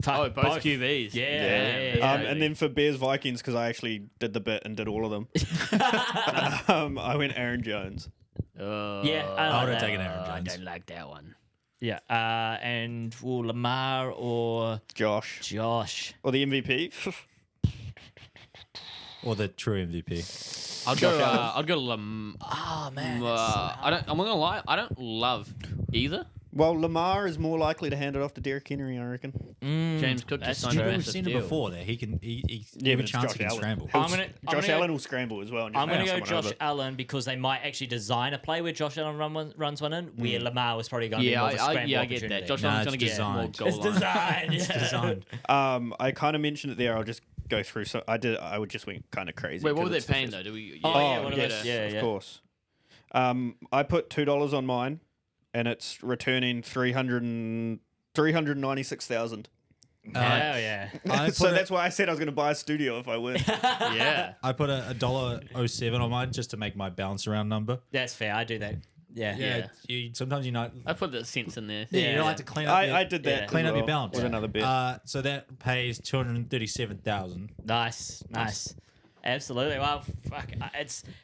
Fuck, Oh, both QBs. Yeah. Damn. And then for Bears Vikings, because I actually did the bit and did all of them, I went Aaron Jones. Yeah, I I like would have that. taken Aaron I Jones. don't like that one. Yeah. And Lamar or Josh. Josh. Or the MVP. Or the true MVP. I'll go. I'll go. Oh man. I'm not gonna lie. I don't love either. Well, Lamar is more likely to hand it off to Derrick Henry, I reckon. James Cook just that's signed true. a We've massive seen it deal. before that he can. He Yeah, have but a it's chance Josh he can Allen. scramble. Josh Allen will scramble as well. And just I'm going to run go someone Josh over. Allen because they might actually design a play where Josh Allen runs one in, where Lamar was probably going to be Yeah, more of a scramble I get opportunity. that. Josh Nah, Allen's gonna it's get more designed. goal It's line. designed. It's Yeah. designed. I kind of mentioned it there. I'll just go through. So I would just went kind of crazy. Wait, what were 'cause they it's the paying first- though? Do we? Oh, yeah, what are get those? a- Yeah, of course. I put $2 on mine, and it's returning 396,000. Hell yeah. I So put, that's why I said I was going to buy a studio if I win. Yeah. I put a $1.07 on mine just to make my bounce around number. That's fair. I do that. Yeah. Yeah. Sometimes you know. I put the cents in there. Yeah, you Yeah. like to clean up. I did that. Yeah. as Clean up your well balance. with another bet. So that pays 237,000. Nice. Absolutely. Well, fuck.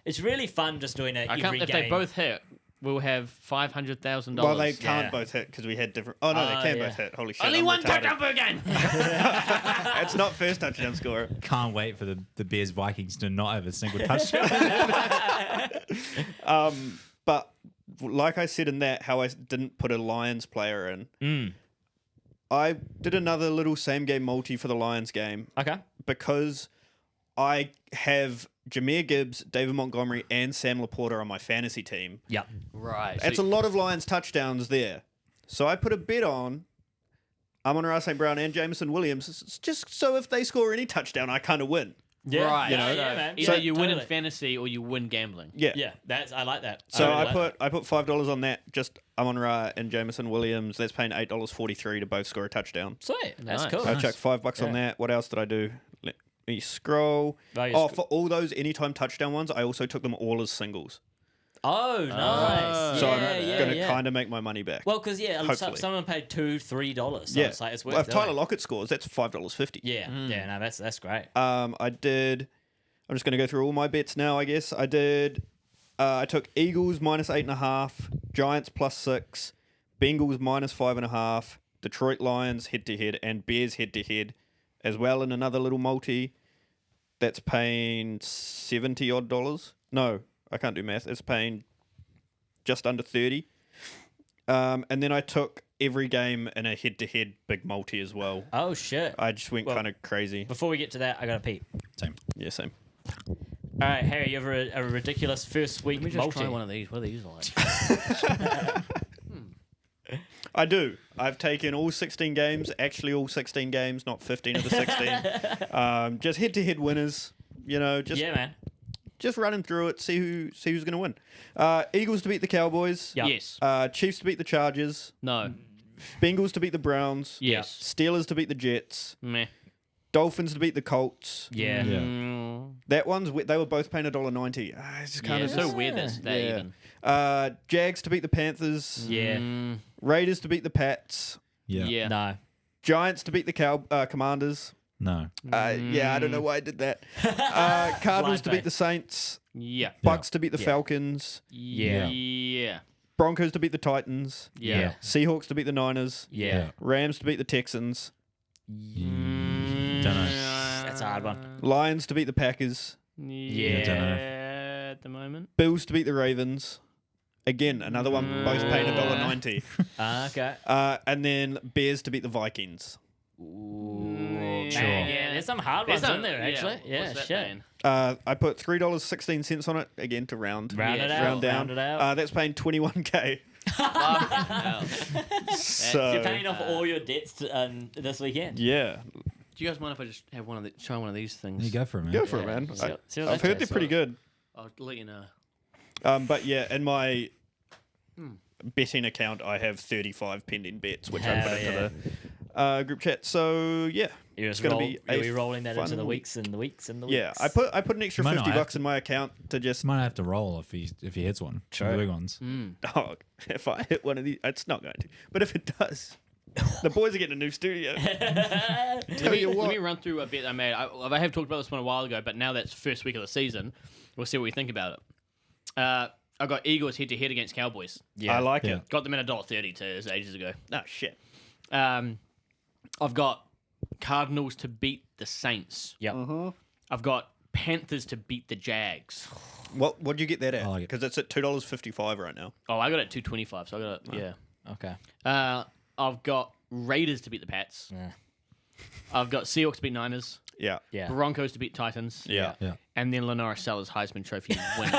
It's really fun just doing it I every can't. If game. they both hit, we'll have $500,000. Well, they can't Yeah. both hit because we had different. Oh no, they can yeah. both hit. Holy shit! Only I'm one retarded. touchdown per game. It's not first touchdown scorer. Can't wait for the Bears Vikings to not have a single touchdown. But like I said in that, how I didn't put a Lions player in. I did another little same game multi for the Lions game Okay. because I have Jameer Gibbs, David Montgomery, and Sam Laporta on my fantasy team. Yep. Right. It's a lot of Lions touchdowns there. So I put a bet on Amon-Ra St. Brown and Jameson Williams just so if they score any touchdown, I kind of win. Yeah. Right. You know? Yeah, man. Either Yeah, you win in totally. fantasy or you win gambling. Yeah. Yeah. I like that. So really I like put $5 on that, just Amon-Ra and Jameson Williams. That's paying $8.43 to both score a touchdown. that. Sweet. That's Nice. cool. I chucked $5 on Yeah. that. What else did I do? Let me scroll. Oh, you Oh, sc- for all those anytime touchdown ones, I also took them all as singles. Oh, nice. So yeah, I'm yeah, going to yeah. kind of make my money back. Well, because Hopefully. someone paid $2-3, so yeah. it's like it's worth Well, if doing. Tyler Lockett scores, that's $5.50. Yeah, yeah, no, that's great. I did. I'm just going to go through all my bets now. I guess I did. I took Eagles -8.5, Giants +6, Bengals -5.5, Detroit Lions head to head, and Bears head to head, as well in another little multi. That's paying $70 odd. No, I can't do math. It's paying just under 30. And then I took every game in a head to head big multi as well. Oh shit! I just went Well- kind of crazy. Before we get to that, I got to pee. Same. Yeah, same. All right, Harry, you have a ridiculous first week Let me just multi. try one of these. What are these like? I do. I've taken all 16 games, actually all 16 games, not 15 of the 16. Just head-to-head winners, you know, just Yeah, man. just running through it, see who's going to win. Eagles to beat the Cowboys. Yep. Yes. Chiefs to beat the Chargers. No. Bengals to beat the Browns. Yes. Steelers to beat the Jets. Meh. Dolphins to beat the Colts. Yeah. That one's they were both paying $1.90. It's just kind Yeah, of so weird that even. Jags to beat the Panthers. Yeah. Raiders to beat the Pats. Yeah. Yeah. No. Giants to beat the Commanders. No. Yeah, I don't know why I did that. Cardinals to beat the Saints. Yeah. Bucks to beat the Falcons. Yeah. Yeah. Broncos to beat the Titans. Yeah. Seahawks to beat the Niners. Yeah. Rams to beat the Texans. Don't know. That's a hard one. Lions to beat the Packers. Yeah. Don't know. At the moment. Bills to beat the Ravens. Again, another one both paying $1.90. Okay. And then Bears to beat the Vikings. Man, Sure. yeah, there's some hard ones in there, actually. Yeah, What's that shit. paying? I put $3.16 on it again to round. Round it Yeah, out. Round down. Round it out. That's paying $21K. Wow. So You're paying off all your debts this weekend. yeah, Do you guys mind if I just have try one of these things? You go for it, man. go for it, Yeah. man. See what I've that heard they're tastes pretty like. good. I'll let you know. But yeah, in my betting account, I have 35 pending bets, which I Hell put into the group chat. So yeah, You're it's just gonna roll, be are a we rolling that into fun the week. weeks and the weeks and the Yeah, weeks? I put an extra Might not $50 have- in my account to just. Might have to roll if he hits one. True. The big ones. Oh, if I hit one of these, it's not going to. But if it does, the boys are getting a new studio. Tell you Let what. me run through a bit I made. I have talked about this one a while ago, but now that's first week of the season. We'll see what we think about it. I got Eagles head-to-head against Cowboys. I like Yeah. it. Got them at $1.30 too. It was ages ago. Oh shit. I've got Cardinals to beat the Saints. Yep. I've got Panthers to beat the Jags. What'd you get that at? I like it. Because it's at $2.55 right now. Oh, I got it at $2.25, so I got it. Yeah. Okay. I've got Raiders to beat the Pats. Yeah. I've got Seahawks to beat Niners. Yeah. Yeah. Broncos to beat Titans. Yeah. Yeah. And then Lenora Sellers Heisman Trophy winner.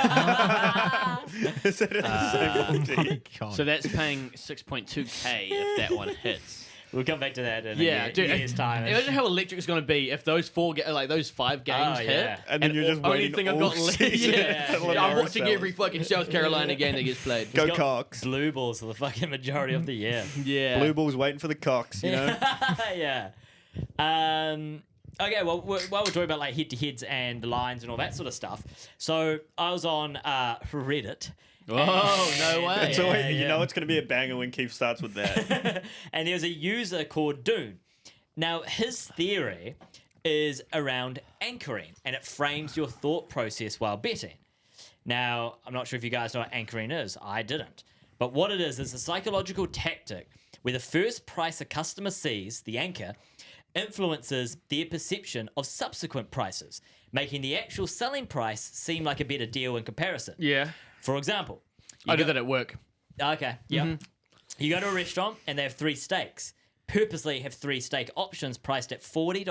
Is that the same one? God. So that's paying 6.2K if that one hits. We'll come back to that in Yeah, a dude. year's time. Imagine how electric it's going to be if those those 5 games Oh, hit. yeah. And then you're just only waiting thing I've all got left. season Yeah. for I'm Lenora watching Sellers. every fucking South Carolina game that gets played. Go got Cox. Blue balls for the fucking majority of the year. Yeah. Blue Bulls waiting for the Cox, you know? Yeah. Okay, well, while we're talking about like head-to-heads and the lines and all that sort of stuff, so I was on Reddit. Oh, no way. It's always, you yeah. know it's going to be a banger when Keith starts with that. And there's a user called Dune. Now, his theory is around anchoring, and it frames your thought process while betting. Now, I'm not sure if you guys know what anchoring is. I didn't. But what it is a psychological tactic where the first price a customer sees, the anchor, influences their perception of subsequent prices, making the actual selling price seem like a better deal in comparison. Yeah. For example, I do that at work. Okay, yeah. You go to a restaurant and they have 3 steaks. Purposely have 3 steak options priced at $40,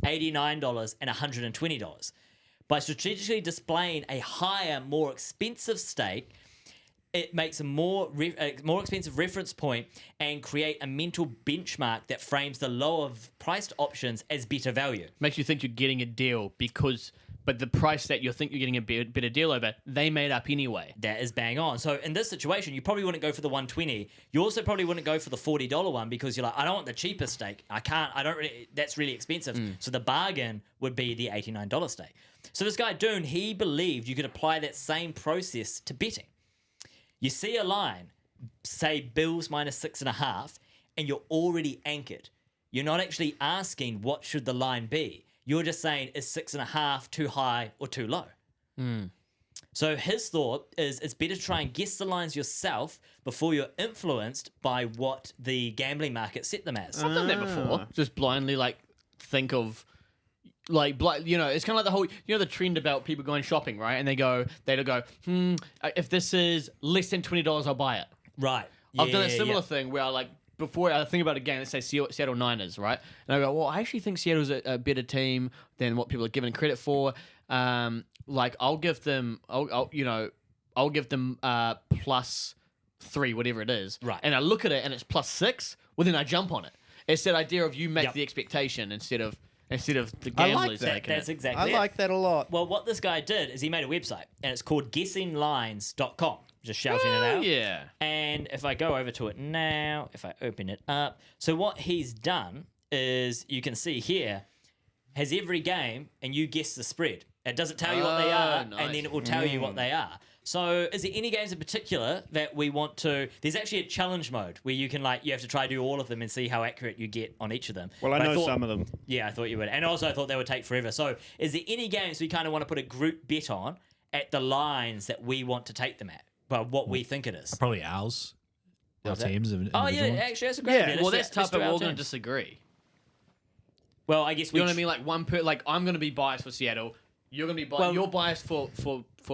$89, and $120. By strategically displaying a higher, more expensive steak, it makes a more expensive reference point and create a mental benchmark that frames the lower priced options as better value. Makes you think you're getting a deal but the price that you think you're getting a better deal over, they made up anyway. That is bang on. So in this situation, you probably wouldn't go for the $120. You also probably wouldn't go for the $40 one because you're like, I don't want the cheapest steak. That's really expensive. So the bargain would be the $89 steak. So this guy, Dune, he believed you could apply that same process to betting. You see a line, say Bills minus 6.5, and you're already anchored. You're not actually asking what should the line be. You're just saying, is 6.5 too high or too low? So his thought is it's better to try and guess the lines yourself before you're influenced by what the gambling market set them as. I've done that before. Just blindly think of it's kind of like the whole, the trend about people going shopping, right? And they'll go, if this is less than $20, I'll buy it. Right. I've done a Yeah, similar yeah. thing where before I think about a game, let's say Seattle Niners, right? And I go, well, I actually think Seattle's a better team than what people are giving credit for. I'll give them, I'll give them +3, whatever it is. Right. And I look at it and it's +6. Well, then I jump on it. It's that idea of you make Yep. the expectation instead of the I like gamblers that. making That's it. exactly I it. like that a lot. Well, what this guy did is he made a website, and it's called guessinglines.com. just shouting it out. Yeah. And if I go over to it now, if I open it up, so what he's done is you can see here has every game, and you guess the spread. It doesn't tell you what they are, nice. and then it will tell you what they are. So, is there any games in particular that we want to? There's actually a challenge mode where you can you have to try to do all of them and see how accurate you get on each of them. Well, I But know thought- some of them. Yeah, I thought you would, and also I thought they would take forever. So, is there any games we kind of want to put a group bet on at the lines that we want to take them at? Well, what we think it is. Probably ours. Our What's that? teams. Oh yeah, actually that's a great idea. Well, Let's that's do- tough, let's do but we're our all going to teams. disagree. Well, I guess we You know what I mean? Like one like I'm going to be biased for Seattle. You're going to be Well- you're biased for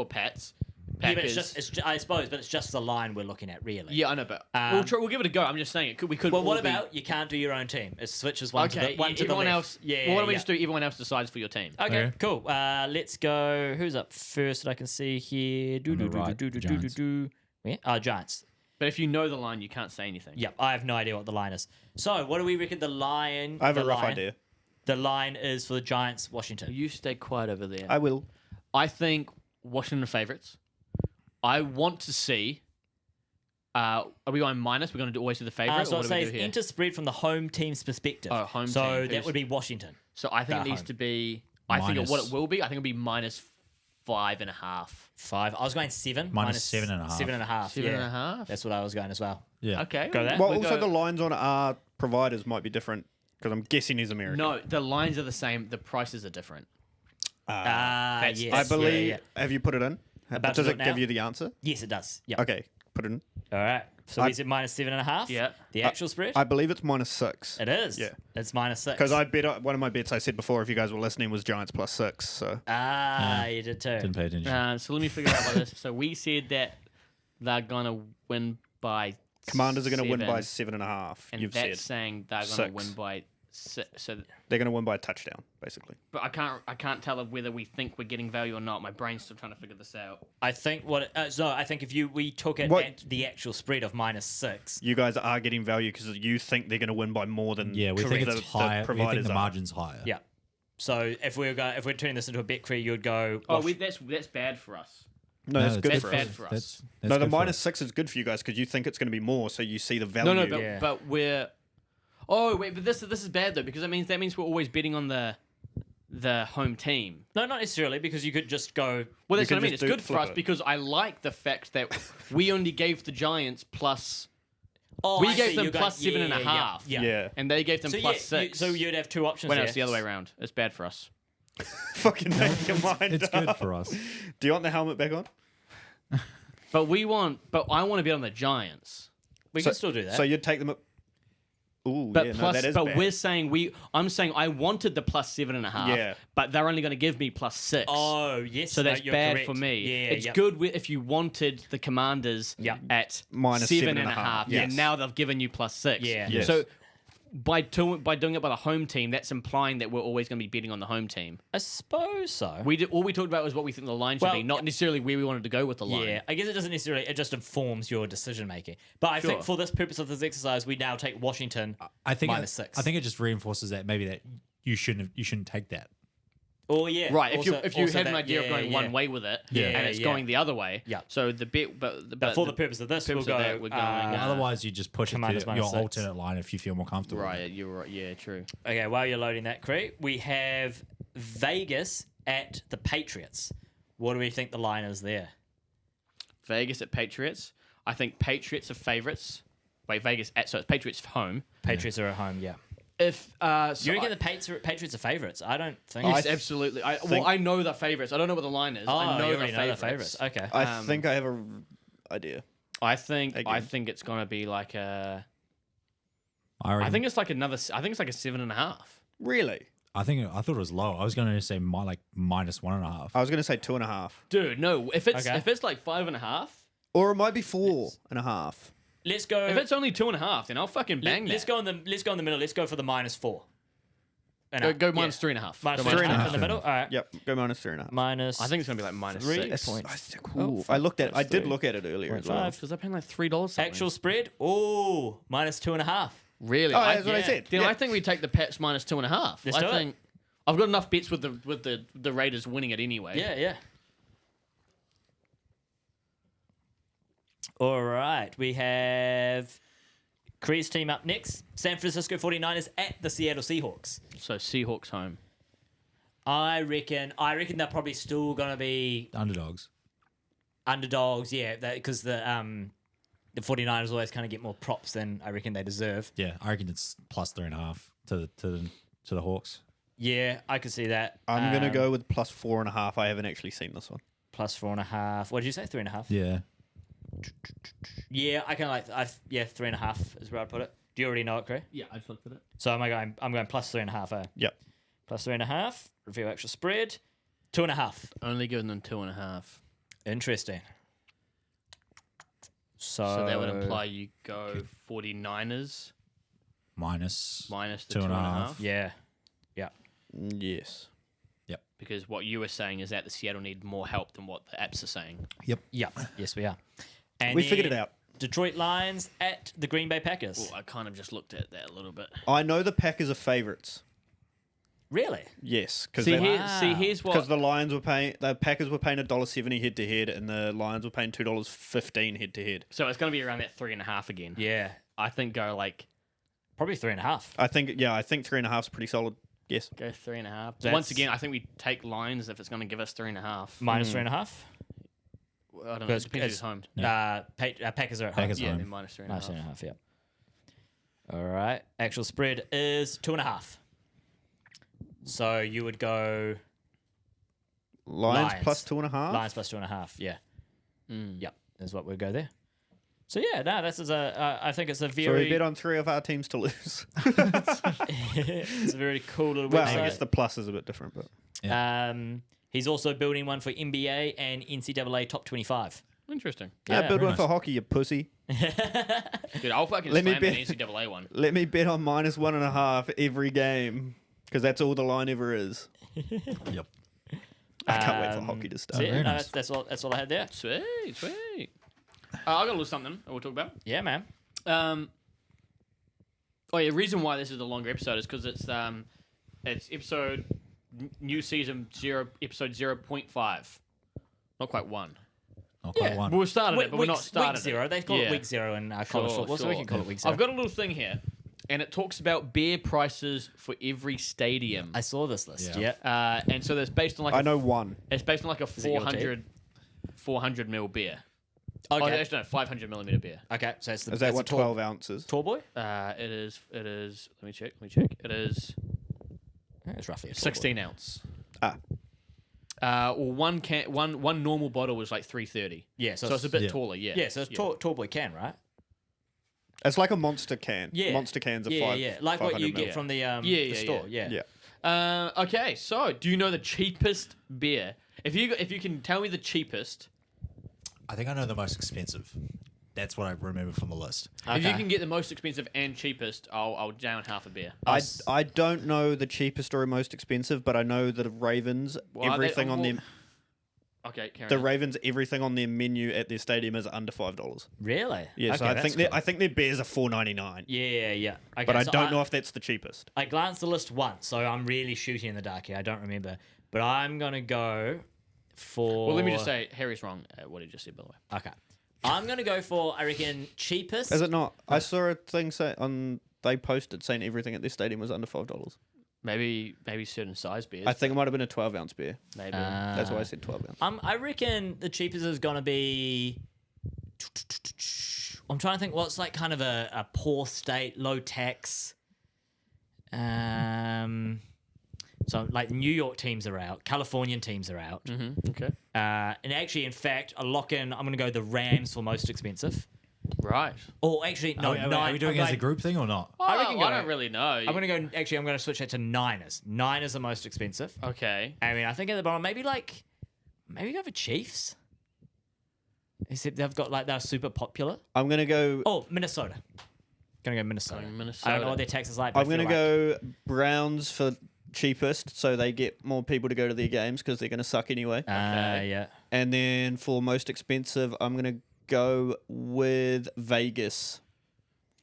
Pats. Yeah, but Packers. I suppose, but it's just the line we're looking at, really. Yeah, I know, but Um, we'll give it a go. I'm just saying it could. We could. Well, what all be- about you can't do your own team? It switches one to the one to the everyone left. else. Yeah. Well, why don't we yeah. just do? Everyone else decides for your team. Okay, Okay. cool. Let's go. Who's up first that I can see here? On the right, Giants. Yeah, Giants. But if you know the line, you can't say anything. Yep, I have no idea what the line is. So, what do we reckon the line? I have the a rough line- idea. The line is for the Giants, Washington. You stay quiet over there. I will. I think Washington are favorites. I want to see. Are we going minus? We're going to always do the favorite. So or it what do we says do here? enter spread from the home team's perspective. Oh, home so team. that would be Washington. So I think at it needs home. to be. I think Minus. what it will be. I think it'll be -5.5. 5. I was going 7. Minus 7.5. 7.5. 7.5? That's what I was going as well. Yeah. Okay. Go that. Well, we'll also go- the lines on our providers might be different because I'm guessing he's American. No, the lines are the same. The prices are different. Yes. I believe. Yeah. Have you put it in? About to Does do it it now? give you the answer? Yes, it does. Yep. Okay, put it in. All right. So I- is it -7.5? Yeah. The actual spread? I believe it's -6. It is. Yeah. It's -6. Because I bet one of my bets I said before, if you guys were listening, was Giants +6. So You did too. Didn't pay attention. So let me figure out what this. So we said that they're gonna win by. Commanders are going to win by 7, 7.5. and You've that's said saying they're gonna 6. win by 6. So, they're going to win by a touchdown, basically. but I can't tell whether we think we're getting value or not. My brain's still trying to figure this out. I think I think if we took it What- at the actual spread of -6. You guys are getting value because you think they're going to win by more than Yeah, we think correct it's the higher. We think providers the are. margin's higher. Yeah. So if we're turning this into a bet crew, you'd go. Oh, Wash- that's bad for us. No, that's good that's for bad us. for us. That's No, the good for us. -6 is good for you guys because you think it's going to be more, so you see the value. No, but, Yeah. but we're. Oh wait, but this is bad though because that means we're always betting on the home team. No, not necessarily, because you could just go. Well, that's You what I can mean. just It's do good for flip us it. because I like the fact that we only gave the Giants plus, Oh, we I gave see, them you're plus going- 7.5. Yeah. Yeah. and they gave them So plus yeah, 6. so you'd have two options. Well, no, here. it's the other way around. It's bad for us. Fucking make your mind It's good up. for us. Do you want the helmet back on? But I want to bet on the Giants. We can still do that. So you'd take them up. Ooh, But yeah, no, plus, that is but bad. we're saying I'm saying I wanted the plus 7.5. Yeah. But they're only going to give me plus 6. oh yes. So no, that's you're bad correct. for me. Yeah. It's yep. good if you wanted the Commanders Yep. at Minus 7.5. yes. And now they've given you plus 6. Yeah. Yes. So by doing it by the home team, that's implying that we're always going to be betting on the home team. I suppose so. All we talked about was what we think the line should Well, be, not necessarily where we wanted to go with the line. Yeah, I guess it doesn't necessarily. It just informs your decision making. But I Sure. think for this purpose of this exercise, we now take Washington. I think -6. I think it just reinforces that maybe that you shouldn't take that. Oh yeah. Right, Also- if you also had an that- idea of yeah, going yeah. one way with it, Yeah. and it's Yeah. going the other way, Yeah. So the bet, but For the purpose of this, we'll purpose go. of that, we're going, Otherwise, you just push it Commanders to your minus 6. alternate line if you feel more comfortable. right, you're right, yeah, true. Okay, while you're loading that, Cree, we have Vegas at the Patriots. What do we think the line is there? Vegas at Patriots. I think Patriots are favorites. Wait, Vegas at so it's Patriots home. Patriots are at home, yeah. If so You reckon the Patriots are favourites? I don't think. yes, absolutely. I know the favorites. I don't know what the line is. I know you the already know the favorites. favourites. Okay. I think I have a idea. I think Again. it's gonna be like a. I think it's like another. I think it's like a 7.5. Really? I thought it was low. I was going to say -1.5. I was going to say 2.5. Dude, no. If it's Okay. if it's like 5.5, Or it might be 4.5. Let's go. if it's only 2.5, then I'll fucking bang let's that. go in the middle. Let's go for the -4. Go minus 3.5. Minus Go 3.5 3.5. in the middle. All right. Yep, go -3.5. Minus. I think it's gonna be like minus Three. 6. It's cool. I looked at. I did look at it earlier as well. Because they're paying like $3 something. Actual spread. Oh, -2.5. Really? Oh, that's what I yeah. said. Then Yeah. I think we take the Pats minus 2.5. Let's I do it. think I've got enough bets with the Raiders winning it anyway. Yeah, yeah. All right. We have Korea's team up next. San Francisco 49ers at the Seattle Seahawks. So Seahawks home. I reckon they're probably still going to be Underdogs. underdogs, yeah, because the 49ers always kind of get more props than I reckon they deserve. Yeah, I reckon it's plus 3.5 to the Hawks. Yeah, I could see that. I'm going to go with plus 4.5. I haven't actually seen this one. Plus 4.5. What did you say? 3.5? Yeah. Yeah, I kind of like. 3.5 is where I'd put it. Do you already know it, Craig? Yeah, I just looked at it. So I'm going plus 3.5. Yep. Plus 3.5. Review extra spread. 2.5. Only giving them 2.5. Interesting. So that would imply you go 49ers Minus minus the 2.5. 2.5. Yeah. Yeah. Yes. Because what you were saying is that the Seattle need more help than what the apps are saying. Yep. Yeah. Yes, we are. And We figured then it out. Detroit Lions at the Green Bay Packers. Well, I kind of just looked at that a little bit. I know the Packers are favourites. Really? Yes, because Here's what. the Lions were paying, the Packers were paying $1.70 head to head, and the Lions were paying $2.15 head to head. So it's going to be around that 3.5 again. Yeah. I think go like Probably 3.5. I think 3.5 is pretty solid. Yes. go 3.5. That's- Once again, I think we take lines if it's going to give us 3.5. Minus 3.5. I don't know. Because It depends who's it's- home. Packers are at home. Packers Yeah, home. then minus 3.5. Minus 3.5, yeah. All right. Actual spread is 2.5. So you would go Lions, Lions. plus 2.5. Lions plus 2.5. Yeah. Mm. Yep. Is what we'd go there. So yeah, no, this is I think it's a So we very bet on 3 of our teams to lose. it's a very cool little Well, website. I guess the plus is a bit different, but He's also building one for NBA and NCAA top 25. Interesting. yeah, build very one for nice. hockey, you pussy. Dude, I'll fucking Let me slam an bet- NCAA one. Let me bet on minus 1.5 every game because that's all the line ever is. Yep. I can't wait for hockey to So start. yeah, very no, nice. that's all I had there. Sweet, sweet. I got a little something that we'll talk about. Yeah, man. Oh yeah, reason why this is a longer episode is because it's episode new season 0, episode 0.5, not quite 1. Not quite Yeah. one. Well, we started it, but we're not Week started 0. it. They call Yeah. it week 0 in college football, so we can call it week 0. I've got a little thing here, and it talks about beer prices for every stadium. I saw this list. Yeah. Yeah. And so there's based on like I know one. it's based on like a it your 400 mil beer. Okay. Oh, actually, no, 500 millimeter beer. Okay. So it's the Is that it's what a tall, 12 ounces? tall boy? It is. Let me check. It is Yeah, it's roughly a tall 16 ounce. Ah, Well, one normal bottle was like 330. boy. Yeah. So it's a bit Yeah. taller. Yeah. Yeah. So it's tall boy can, right? it's like a monster can. Yeah. Monster cans are Yeah, 5. yeah. Like what 500 you mil. get from the Yeah, store. Yeah. Yeah. Okay. So, do you know the cheapest beer? If you can tell me the cheapest, I think I know the most expensive. That's what I remember from the list. if you Okay. can get the most expensive and cheapest, I'll down half a beer. I don't know the cheapest or most expensive, but I know that Ravens, Well, everything on them. Okay, carry The on. Ravens, everything on their menu at their stadium is under $5. Really? Yeah, so Okay, I think that's cool. I think their beers are $4.99. Yeah. Okay, But I so don't know if that's the cheapest. I glanced the list once, so I'm really shooting in the dark here. I don't remember, but I'm gonna go for. Well, let me just say, Harry's wrong at what he just said, by the way. Okay, I'm gonna go for I reckon cheapest. Is it not? I saw a thing they posted saying everything at their stadium was under $5. Maybe certain size beers. I think it might have been a 12-ounce beer. maybe. That's why I said 12 ounce. I reckon the cheapest is gonna be. I'm trying to think what's like kind of a poor state, low tax. So like New York teams are out, Californian teams are out. Okay. And actually, in fact, a lock in. I'm going to go the Rams for most expensive. Right. Oh, actually, no, Are we doing it as a group thing or not? I reckon I go- don't really know. I'm going to go. Actually, I'm going to switch that to Niners. Niners are most expensive. Okay. I mean, I think at the bottom, maybe go for Chiefs. Except they've got like they're super popular. I'm going to go. Oh, Minnesota. Gonna go Minnesota. Going I don't Minnesota. know what their tax is like. But I'm I going feel to like- go Browns for cheapest, so they get more people to go to their games because they're going to suck anyway. Yeah. And then for most expensive, I'm going to go with Vegas.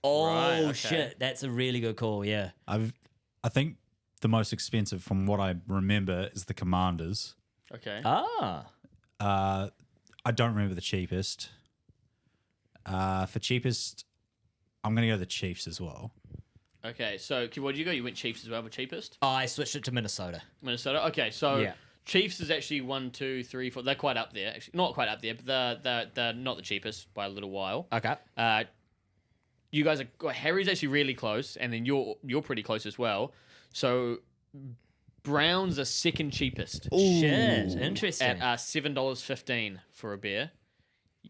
Oh Right, okay. shit, that's a really good call. Yeah. I think the most expensive, from what I remember, is the Commanders. Okay. Ah. I don't remember the cheapest. For cheapest, I'm going to go the Chiefs as well. Okay, so what did you go? You went Chiefs as well for cheapest? I switched it to Minnesota. Minnesota. Okay, so Yeah. Chiefs is actually 1, 2, 3, 4. They're quite up there. Actually, not quite up there, but they're not the cheapest by a little while. Okay. You guys are Harry's actually really close, and then you're pretty close as well. So Browns are second cheapest Shit. Interesting. at $7.15 for a beer.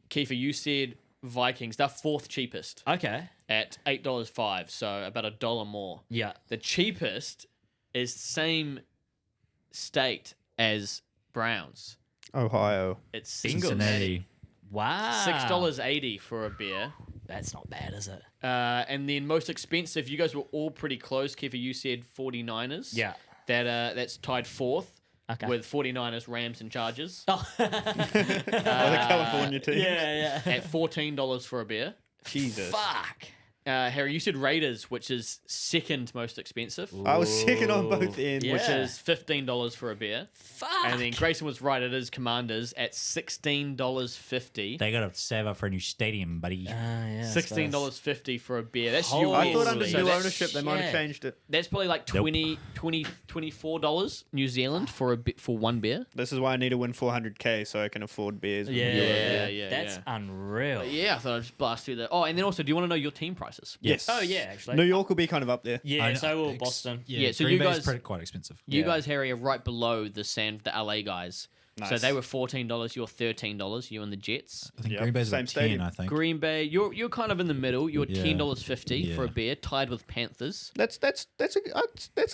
Kiefer, you said Vikings. They're fourth cheapest Okay. at $8.05, so about $1 more. Yeah. The cheapest is same state as Browns. Ohio. It's Cincinnati. Wow. $6.80 for a beer. That's not bad, is it? And then most expensive, you guys were all pretty close. Kiefer, you said 49ers. Yeah. That's tied fourth Okay. with 49ers, Rams, and Chargers Oh. the California team. yeah. at $14 for a beer. Jesus. Fuck. Harry, you said Raiders, which is second most expensive, I was second on both ends. Yeah. which is $15 for a beer. Fuck. And then Grayson was right. It is Commanders at $16.50. They got to save up for a new stadium, buddy. Yeah, $16.50 for a beer. That's Holy US. I thought under So new that's- ownership they might have shit. changed it. That's probably like $24 New Zealand for one beer. This is why I need to win 400k so I can afford beers. with Yeah, you. yeah, That's yeah. unreal. But yeah, I thought I'd just blast through that. Oh, and then also, do you want to know your team prices? Yes. Oh, yeah, actually. New York will be kind of up there. Yeah, I know- so will Boston. Yeah, so Green you Bay's guys- pretty, quite expensive. You Yeah. guys, Harry, are right below the LA guys. So Nice. they were $14. You're $13. You and the Jets. I think Yep, Green Bay's same like 10, stadium. I think. Green Bay, you're kind of in the middle. You're Yeah. $10.50 for a Yeah. beer, tied with Panthers. That's a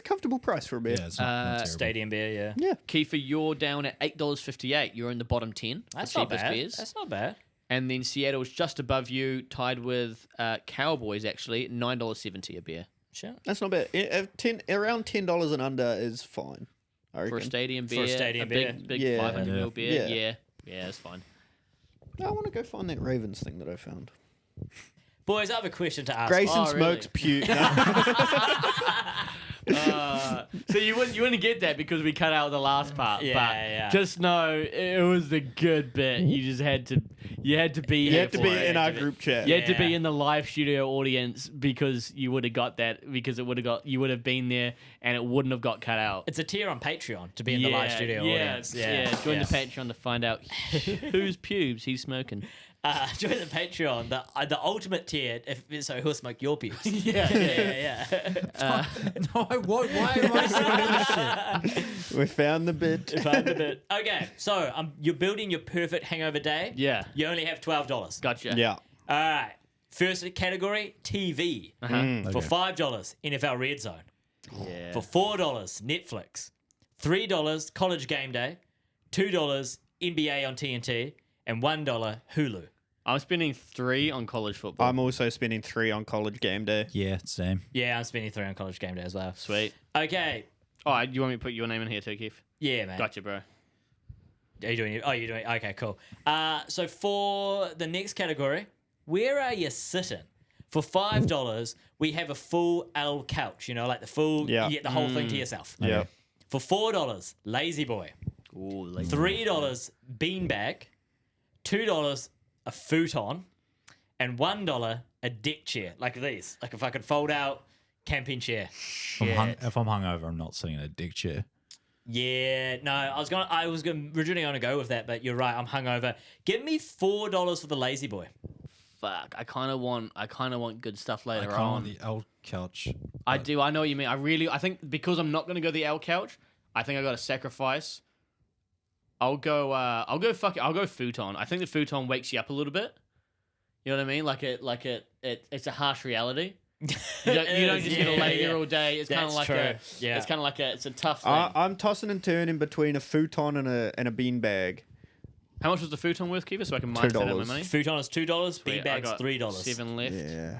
comfortable price for a beer. Yeah, it's not terrible. Stadium beer, yeah. Yeah. Kiefer, you're down at $8.58. You're in the bottom 10. That's the not cheapest bad. beers. That's not bad. And then Seattle's just above you, tied with Cowboys, actually, $9.70 a beer. Sure. That's not bad. Around $10 and under is fine. I reckon. For a stadium For beer. a stadium beer. Big Yeah. 500 ml beer. Yeah. Yeah, that's fine. I want to go find that Ravens thing that I found. Boys, I have a question to ask. Grayson Oh, really? smokes puke. No. So you wouldn't get that because we cut out the last part. Yeah, but yeah. just know it was the good bit. You just had to be You here have to for be it. in our group chat. You had to be Yeah. in the live studio audience because you would have got that because you would have been there and it wouldn't have got cut out. It's a tier on Patreon to be in the live studio audience. Yeah. Join the Patreon to find out whose pubes he's smoking. Join the Patreon, the ultimate tier. So he'll smoke your pubes. Yeah. yeah. No, why am I saying this shit? We found the bit. Okay, so you're building your perfect hangover day. Yeah. You only have $12. Gotcha. Yeah. All right. First category, TV. For Okay. $5, NFL Red Zone. Yeah. For $4, Netflix. $3, College Game Day. $2, NBA on TNT. And $1, Hulu. I'm spending 3 on college football. I'm also spending 3 on college game day. Yeah, same. Yeah, I'm spending 3 on College Game Day as well. Sweet. Okay. Oh, you want me to put your name in here too, Keith? Yeah, man. Gotcha, bro. Are you doing it? Oh, you're doing it. Okay, cool. So for the next category, where are you sitting? For $5, we have a full L couch. You know, like the full. Yeah. You get the whole thing to yourself. Yeah. For $4, Lazy Boy. Ooh, lazy. $3, Beanbag. $2, a futon. And $1, a deck chair like these, like if I could fold out camping chair. If I'm hungover, I'm not sitting in a dick chair. Yeah, no, I was originally going to go with that, but you're right. I'm hungover. Give me $4 for the Lazy Boy. Fuck. I kind of want good stuff I later can't on. on the L couch. I do. I know what you mean. I think because I'm not going to go the L couch, I think I got to sacrifice. I'll go futon. I think the futon wakes you up a little bit. You know what I mean? It's a harsh reality. You don't just get to lay there all day. It's kind of That's like true. Yeah. it's a tough thing. I'm tossing and turning between a futon and a beanbag. How much was the futon worth, Kiva? So I can minus that out of my $2. money. Futon is $2. Sweet, I Beanbag's got $3. 7 left. Yeah.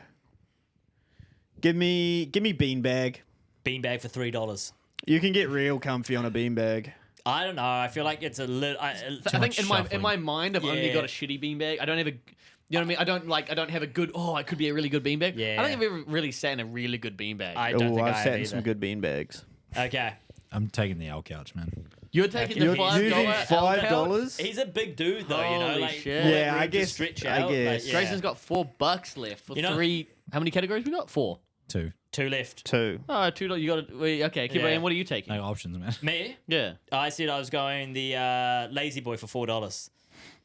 Give me beanbag. Beanbag for $3. You can get real comfy on a beanbag. I don't know. I feel like it's a little. I think in shuffling. my mind, I've only Yeah. got a shitty beanbag. I don't have a. You know what I mean? I don't have a good. Oh, it could be a really good beanbag. Yeah. I don't think I've ever really sat in a really good beanbag. I don't Oh, think I've I sat have in some either. good beanbags. Okay. I'm taking the L couch, man. You're taking the You're $5 using L $5? He's a big dude, though. You know, Holy like shit. all that Yeah, I room to guess- Stretch I out. guess. Like, yeah. Grayson's got $4 left for You know- 3. How many categories we got? 4. 2. 2 left. 2. Oh, $2. You got it. Okay, keep Yeah. on. What are you taking? No options, man. Me? Yeah. I said I was going the Lazy Boy for $4.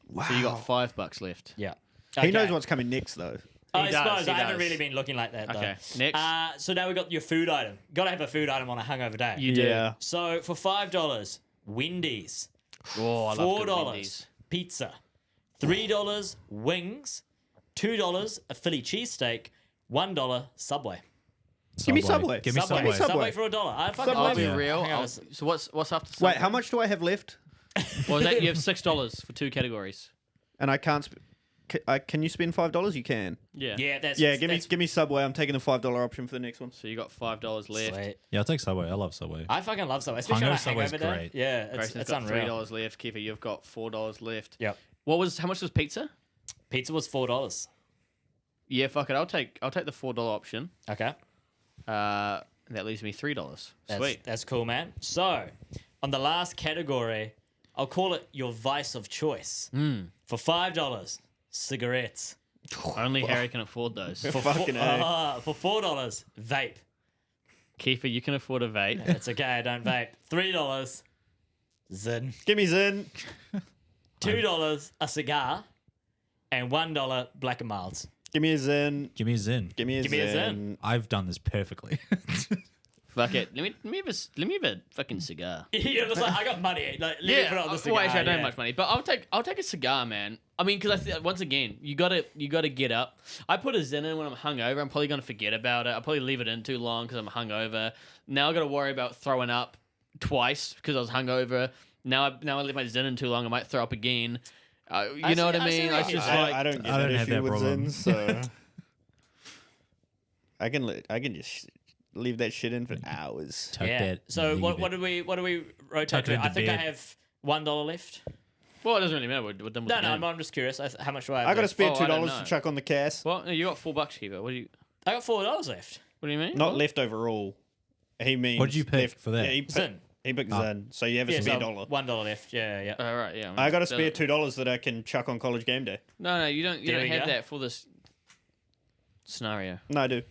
Wow. So you got $5 left. Yeah. He knows what's coming next, though. I does, suppose he I haven't does. really been looking like that. Though. Okay, next. So now we got your food item. Got to have a food item on a hungover day. You do. Yeah. So for $5, Wendy's. Oh, I love good $4 Wendy's. pizza. $3 wings. $2 a Philly cheesesteak. $1 Subway. Give me Subway. Give me Subway. Subway. Subway. for $1. I fucking Subway. I'll love be it. real. Hang on a So what's after? Wait, Subway? how much do I have left? What was that? You have $6 for 2 categories. And I can't. Can you spend $5? You can. Yeah. Yeah, that's Yeah, that's give me Subway. I'm taking the $5 option for the next one. So you got $5 left. sweet. Yeah, I'll take Subway. I love Subway. I fucking love Subway, especially on a Hungover Subway's hangover day. great. Yeah, it's Grayson's it's got unreal. $3 left. Kiefer, you've got $4 left. Yep. How much was pizza? Pizza was $4. Yeah, fuck it. I'll take the $4 option. Okay. That leaves me $3. Sweet. That's cool, man. So, on the last category, I'll call it your vice of choice. For $5, cigarettes. Only Harry can afford those. For Fucking A. for $4, vape. Kiefer, you can afford a vape. It's okay, I don't vape. $3, Zin. Give me Zen. $2, a cigar. And $1, Black and Milds. Give me a Zen. Give me a Zen. Give me a Give me a Zen. Zen. I've done this perfectly. Fuck it. Let me have a fucking cigar. You're just like, I got money. Like, let me put on the cigar. Well, actually, I don't yeah. have much money, but I'll take a cigar, man. I mean, because once again, you gotta get up. I put a Zen in when I'm hungover. I'm probably gonna forget about it. I'll probably leave it in too long because I'm hungover. Now I gotta worry about throwing up twice because I was hungover. Now I leave my Zen in too long. I might throw up again. You know what I mean? It's just like I don't get I that don't have issue that with problem. Zen, so I can just leave that shit in for hours. Tuck Yeah. that, So leave what it. do we rotate Tuck it to? into I think I bed. have $1 left. well, it doesn't really matter. We're done with No, the no, game. I'm just curious. How much do I have? I got to left? spare Oh, I don't $2 know. to chuck on the cast. Well, no, you got $4, Kiva. What do $4 left. you mean? Not left overall. He means. What'd you pick left. for that? Yeah, he Zin. picked Zen. So you have a Yeah, spare so dollar. $1 left. Yeah. All right, yeah. I got a spare $2 that I can chuck on college game day. No, you don't. You There don't we have go. that for this scenario. No, I do.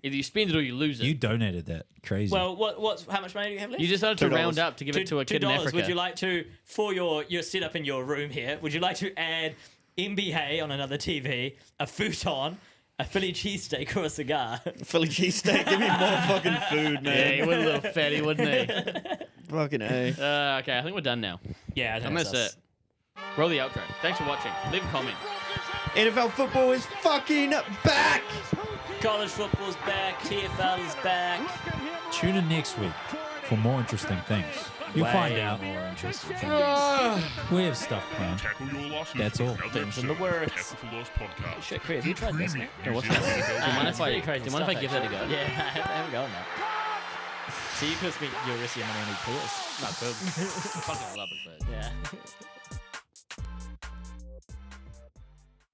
Either you spend it or you lose it. You donated that. Crazy. Well, what's how much money do you have left? You decided to $2. round up to give it to a kid in $2. Africa. Would you like to, for your setup in your room here, would you like to add NBA on another TV, a futon, a Philly cheesesteak, or a cigar? Philly cheesesteak. Give me more fucking food, Yeah, man. he was a little fatty, wouldn't he? Fucking A. Okay, I think we're done now. Yeah, I think And that's us. it. Roll the outro. Thanks for watching. Leave a comment. NFL football is fucking back. College football's back. TFL is back. Tune in next week for more interesting things. You'll find Way out. more interesting things. We have stuff planned. Tackle your losses. That's with all. another Things in the episode of works. Tackle for Loss podcast. Shit, Chris, you tried this, man? New what's Zealand that? NFL Do you mind It's if I- pretty crazy do you mind if I stuff, give that a actually. go? Yeah, have a go on that. So you could have spent your rest of your money on each Not good. Fucking love it, but. Yeah.